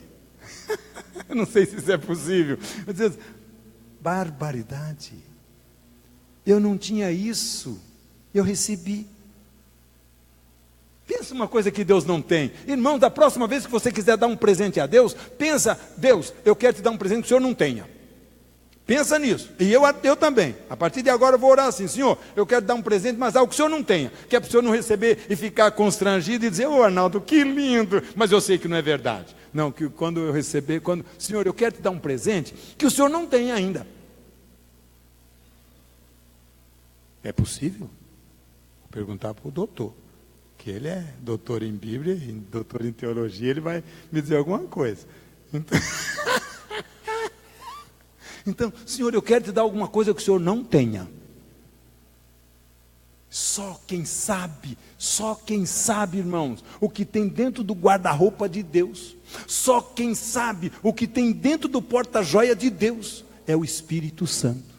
Eu não sei se isso é possível. Deus, barbaridade. Eu não tinha isso, eu recebi. Pensa uma coisa que Deus não tem. Irmão, da próxima vez que você quiser dar um presente a Deus, pensa, Deus, eu quero te dar um presente que o Senhor não tenha. Pensa nisso, e eu também. A partir de agora eu vou orar assim, Senhor, eu quero dar um presente, mas algo que o Senhor não tenha, que é para o Senhor não receber e ficar constrangido e dizer, ô Arnaldo, que lindo, mas eu sei que não é verdade. Não, que quando eu receber, Senhor, eu quero te dar um presente que o Senhor não tem ainda. É possível? Vou perguntar para o doutor, que ele é doutor em Bíblia e doutor em teologia, ele vai me dizer alguma coisa. Então, Senhor, eu quero te dar alguma coisa que o Senhor não tenha. Só quem sabe, irmãos, o que tem dentro do guarda-roupa de Deus. Só quem sabe o que tem dentro do porta-joia de Deus é o Espírito Santo.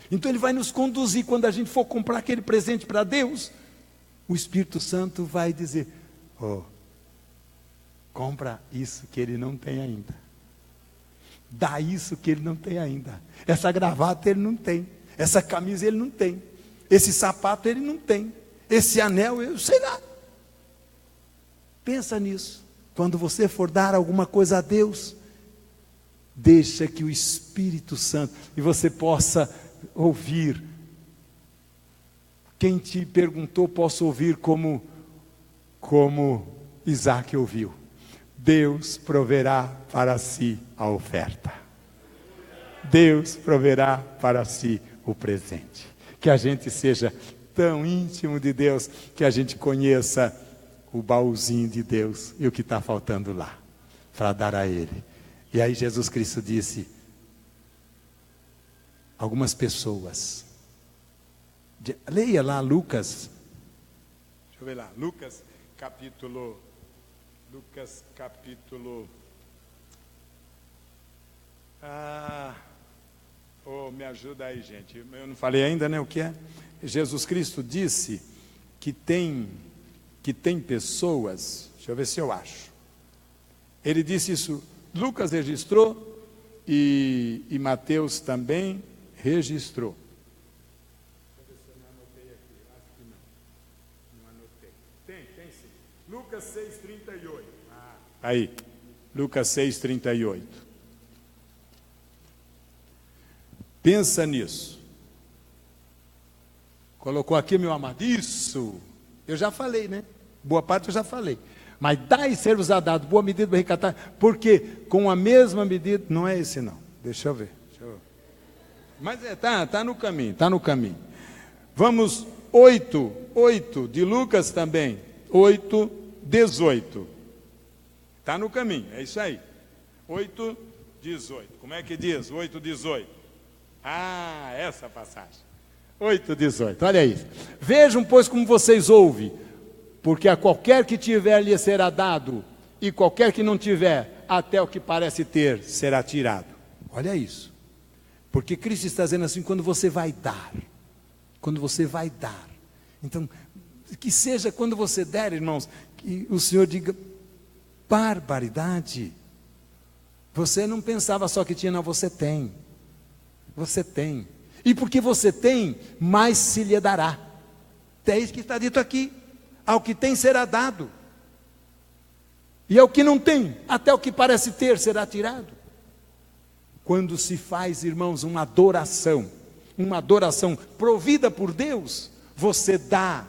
Então Ele vai nos conduzir quando a gente for comprar aquele presente para Deus. O Espírito Santo vai dizer, compra isso que ele não tem ainda. Dá isso que ele não tem ainda. Essa gravata ele não tem. Essa camisa ele não tem. Esse sapato ele não tem. Esse anel, eu sei lá. Pensa nisso. Quando você for dar alguma coisa a Deus, deixa que o Espírito Santo, e você possa ouvir. Quem te perguntou, possa ouvir como Isaac ouviu. Deus proverá para si a oferta. Deus proverá para si o presente. Que a gente seja tão íntimo de Deus, que a gente conheça o baúzinho de Deus e o que está faltando lá, para dar a Ele. E aí Jesus Cristo disse, algumas pessoas, leia lá Lucas, deixa eu ver lá, Lucas capítulo, me ajuda aí, gente, eu não falei ainda, né, o que é? Jesus Cristo disse que tem pessoas, deixa eu ver se eu acho, ele disse isso, Lucas registrou e Mateus também registrou. Deixa eu ver se eu não anotei aqui, acho que não anotei, tem sim, Lucas 6,38, aí, Lucas 6,38, pensa nisso, colocou aqui, meu amado, isso, eu já falei, né, boa parte eu já falei, mas dá e ser-vos-á dado, boa medida para recatar, porque com a mesma medida, não é esse não, deixa eu ver, mas tá no caminho, vamos, 8 de Lucas também, 8:18, está no caminho, é isso aí, 8:18, como é que diz, 8:18, essa passagem, 8:18, olha isso, vejam pois como vocês ouvem, porque a qualquer que tiver lhe será dado, e qualquer que não tiver, até o que parece ter será tirado, olha isso, porque Cristo está dizendo assim, quando você vai dar, então, que seja quando você der, irmãos, que o Senhor diga, barbaridade, você não pensava só que tinha, não, você tem, e porque você tem, mais se lhe dará, é isso que está dito aqui, ao que tem será dado, E é o que não tem, até o que parece ter será tirado. Quando se faz, irmãos, uma adoração provida por Deus, você dá,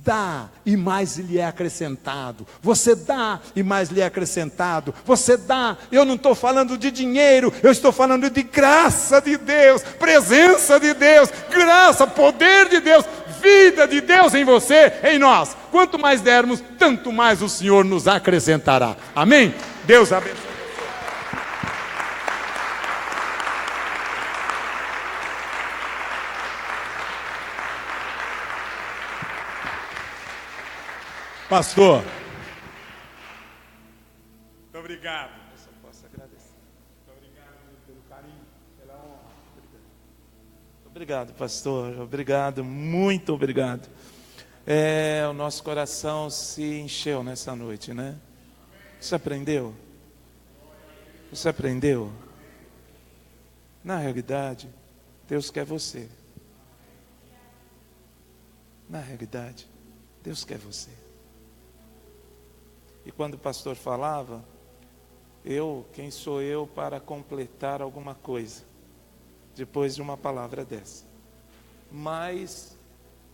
dá e mais lhe é acrescentado. Você dá e mais lhe é acrescentado. Você dá, eu não estou falando de dinheiro, eu estou falando de graça de Deus, presença de Deus, graça, poder de Deus, vida de Deus em você, em nós. Quanto mais dermos, tanto mais o Senhor nos acrescentará. Amém? Deus abençoe. Pastor, muito obrigado. Eu só posso agradecer. Muito obrigado pelo carinho, pela honra. Obrigado, pastor. Obrigado, muito obrigado. O nosso coração se encheu nessa noite, né? Você aprendeu? Você aprendeu? Na realidade, Deus quer você. Na realidade, Deus quer você. E quando o pastor falava, quem sou eu para completar alguma coisa, depois de uma palavra dessa? Mas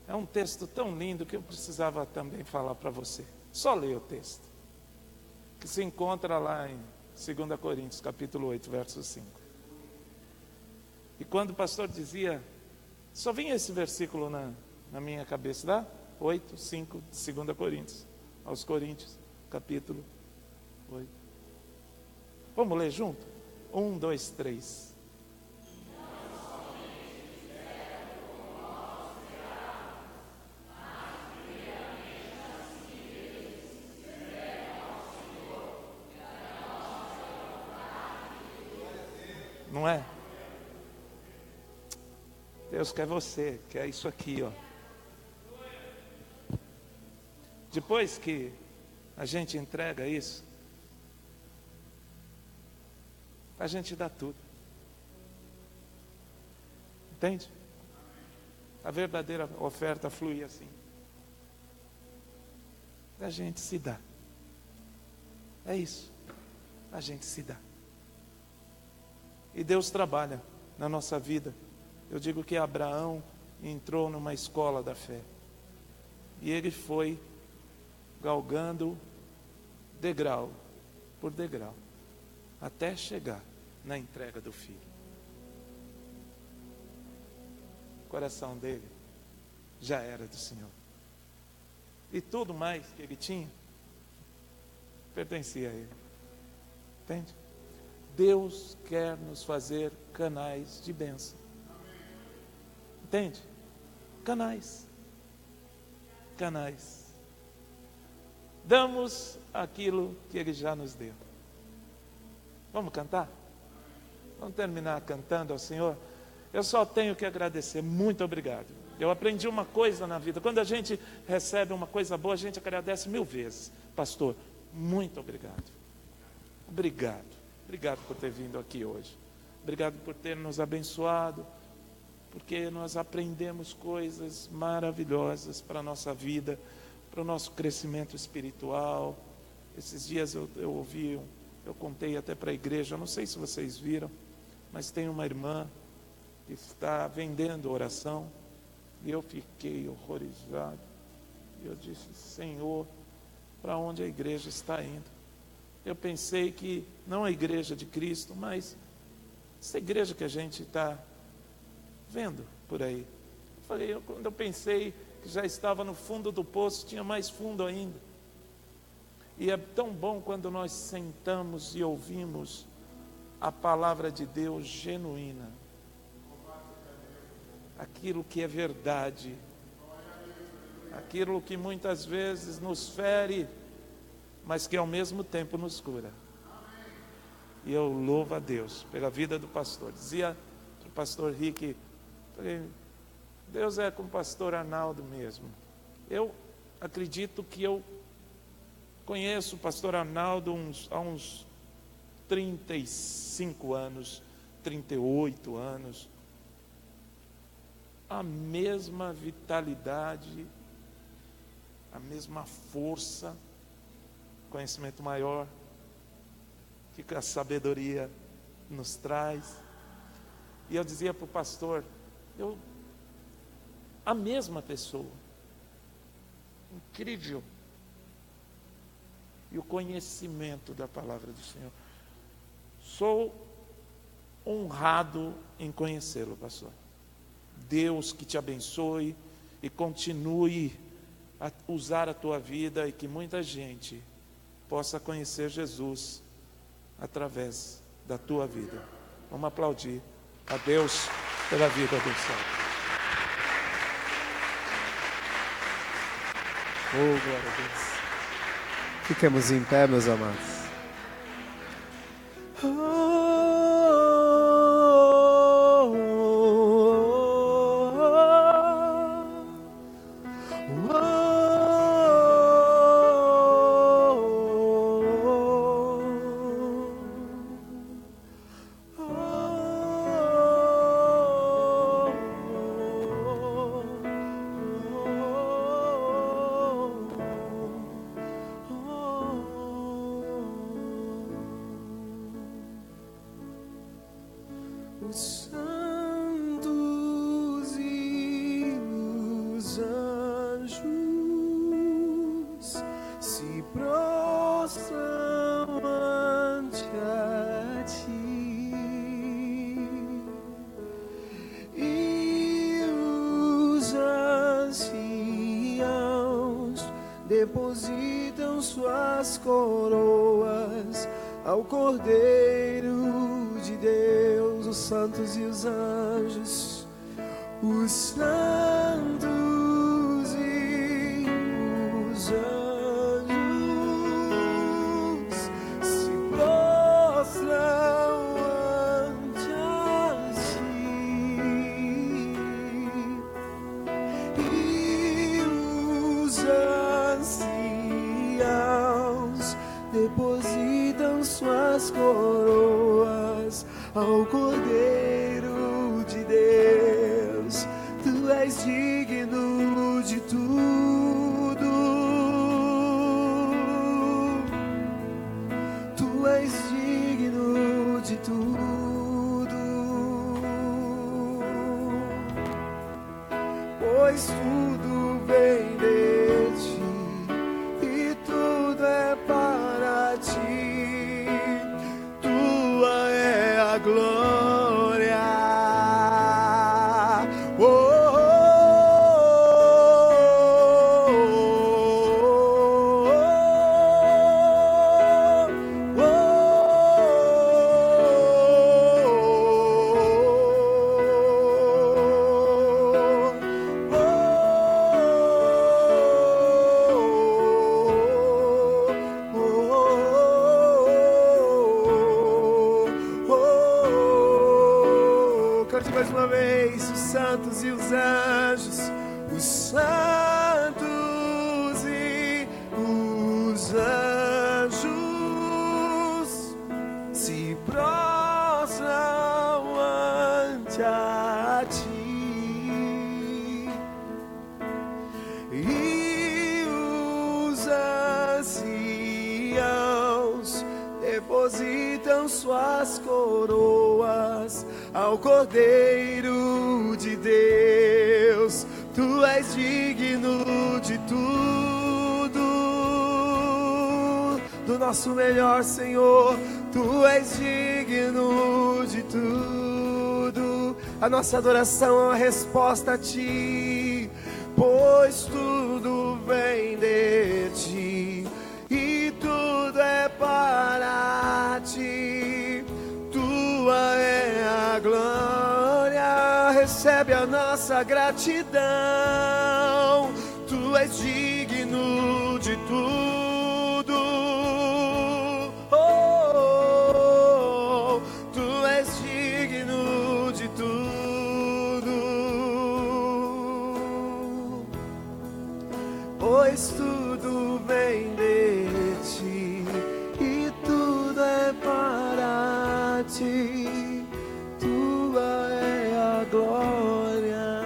é um texto tão lindo que eu precisava também falar para você. Só leia o texto, que se encontra lá em 2 Coríntios, capítulo 8, verso 5. E quando o pastor dizia, só vinha esse versículo na minha cabeça, tá? 8, 5, de 2 Coríntios, aos Coríntios, capítulo 8. Vamos ler junto? 1, 2, 3. Não é? Deus quer você, quer isso aqui, ó. Depois que a gente entrega isso, a gente dá tudo. Entende? A verdadeira oferta flui assim. A gente se dá. É isso. A gente se dá. E Deus trabalha na nossa vida. Eu digo que Abraão entrou numa escola da fé. E ele foi galgando degrau por degrau, até chegar na entrega do filho. O coração dele já era do Senhor. E tudo mais que ele tinha pertencia a ele. Entende? Deus quer nos fazer canais de bênção. Entende? Canais. Damos aquilo que Ele já nos deu. Vamos cantar? Vamos terminar cantando ao Senhor? Eu só tenho que agradecer. Muito obrigado. Eu aprendi uma coisa na vida. Quando a gente recebe uma coisa boa, a gente agradece 1000 vezes. Pastor, muito obrigado. Obrigado por ter vindo aqui hoje. Obrigado por ter nos abençoado. Porque nós aprendemos coisas maravilhosas para a nossa vida, para o nosso crescimento espiritual. Esses dias eu ouvi, eu contei até para a igreja, eu não sei se vocês viram, mas tem uma irmã que está vendendo oração, e eu fiquei horrorizado. E eu disse, Senhor, para onde a igreja está indo? Eu pensei que, não a igreja de Cristo, mas essa igreja que a gente está vendo por aí. Quando eu pensei que já estava no fundo do poço, tinha mais fundo ainda. E é tão bom quando nós sentamos e ouvimos a palavra de Deus genuína. Aquilo que é verdade. Aquilo que muitas vezes nos fere, mas que ao mesmo tempo nos cura. E eu louvo a Deus pela vida do pastor. Dizia o pastor Rick, Deus é com o pastor Arnaldo mesmo. Eu acredito que eu conheço o pastor Arnaldo há uns 35 anos, 38 anos. A mesma vitalidade, a mesma força, conhecimento maior que a sabedoria nos traz. E eu dizia para o pastor, a mesma pessoa, incrível. E o conhecimento da palavra do Senhor. Sou honrado em conhecê-lo, pastor. Deus que te abençoe e continue a usar a tua vida e que muita gente possa conhecer Jesus através da tua vida. Vamos aplaudir a Deus pela vida do céu. Oh, glória a Deus. Fiquemos em pé, meus amados. Os santos e os anjos se prostram ante a ti, e os anciãos depositam suas coroas ao Cordeiro de Deus. Os santos e os anjos, os santos e os anjos se prostram ante a ti, e os anciãos depositam suas coroas ao Cordeiro de Deus. Tu és digno de tudo, tu és digno de tudo, pois tudo vem de ti e tudo é para ti. Tua é a glória. Cante mais uma vez, os santos e os anjos, os santos e os anjos se prostram ante a ti, e os anciãos depositam suas coroas ao Cordeiro de Deus. Tu és digno de tudo, do nosso melhor, Senhor. Tu és digno de tudo. A nossa adoração é uma resposta a ti, pois tudo vem de ti e tudo é para ti. Tua é a glória, recebe a nossa gratidão. Tu és digno de tudo, oh, tu és digno de tudo, pois tudo vem de ti e tudo é para ti. Tua é a glória,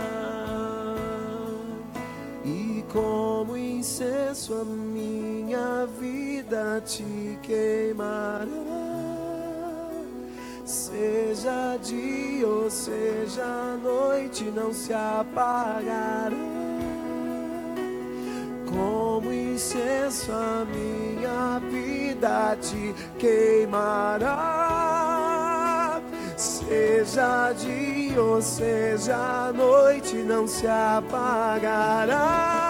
e como incenso minha vida te queimará. Seja dia ou seja noite, não se apagará. Como incenso a minha vida te queimará. Seja dia ou seja noite, não se apagará.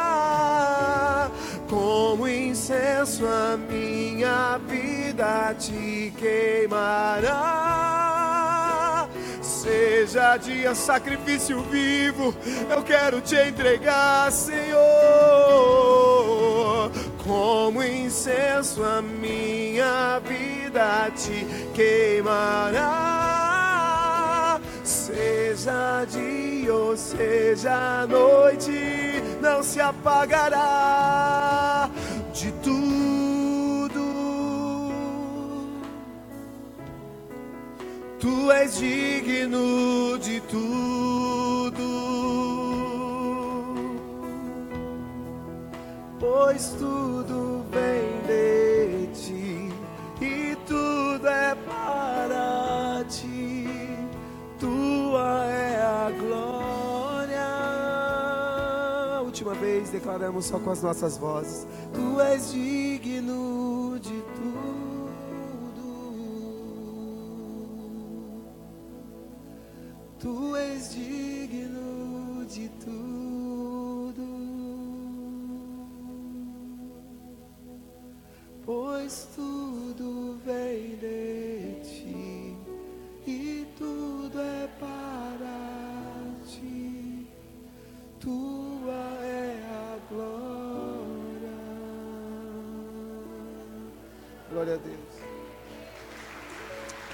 Como incenso a minha vida te queimará. Seja dia sacrifício vivo, eu quero te entregar, Senhor. Como incenso a minha vida te queimará. Seja dia ou seja noite, não se apagará. De tudo tu és digno, de tudo, pois tudo vem de ti e tudo é para ti. Tua é a glória. Última vez declaramos só com as nossas vozes. Tu és digno de tudo. Tu és digno de tudo, pois tudo vem de ti e tudo é para ti. Tua é a glória. Glória a Deus.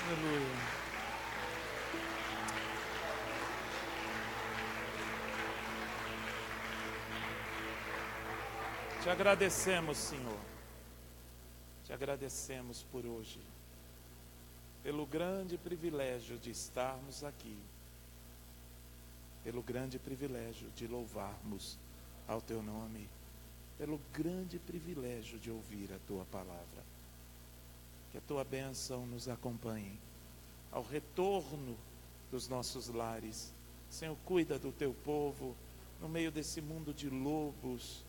Aleluia. Te agradecemos, Senhor. Te agradecemos por hoje, pelo grande privilégio de estarmos aqui, pelo grande privilégio de louvarmos ao Teu nome, pelo grande privilégio de ouvir a Tua palavra. Que a Tua bênção nos acompanhe ao retorno dos nossos lares. Senhor, cuida do Teu povo no meio desse mundo de lobos,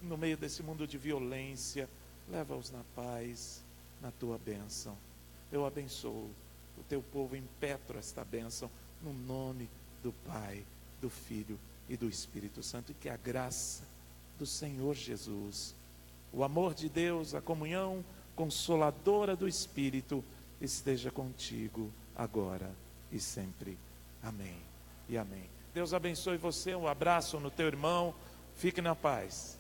no meio desse mundo de violência. Leva-os na paz, na Tua bênção. Eu abençoo o Teu povo, impetro esta bênção no nome do Pai, do Filho e do Espírito Santo. E que a graça do Senhor Jesus, o amor de Deus, a comunhão consoladora do Espírito esteja contigo agora e sempre. Amém e amém. Deus abençoe você. Um abraço no teu irmão. Fique na paz.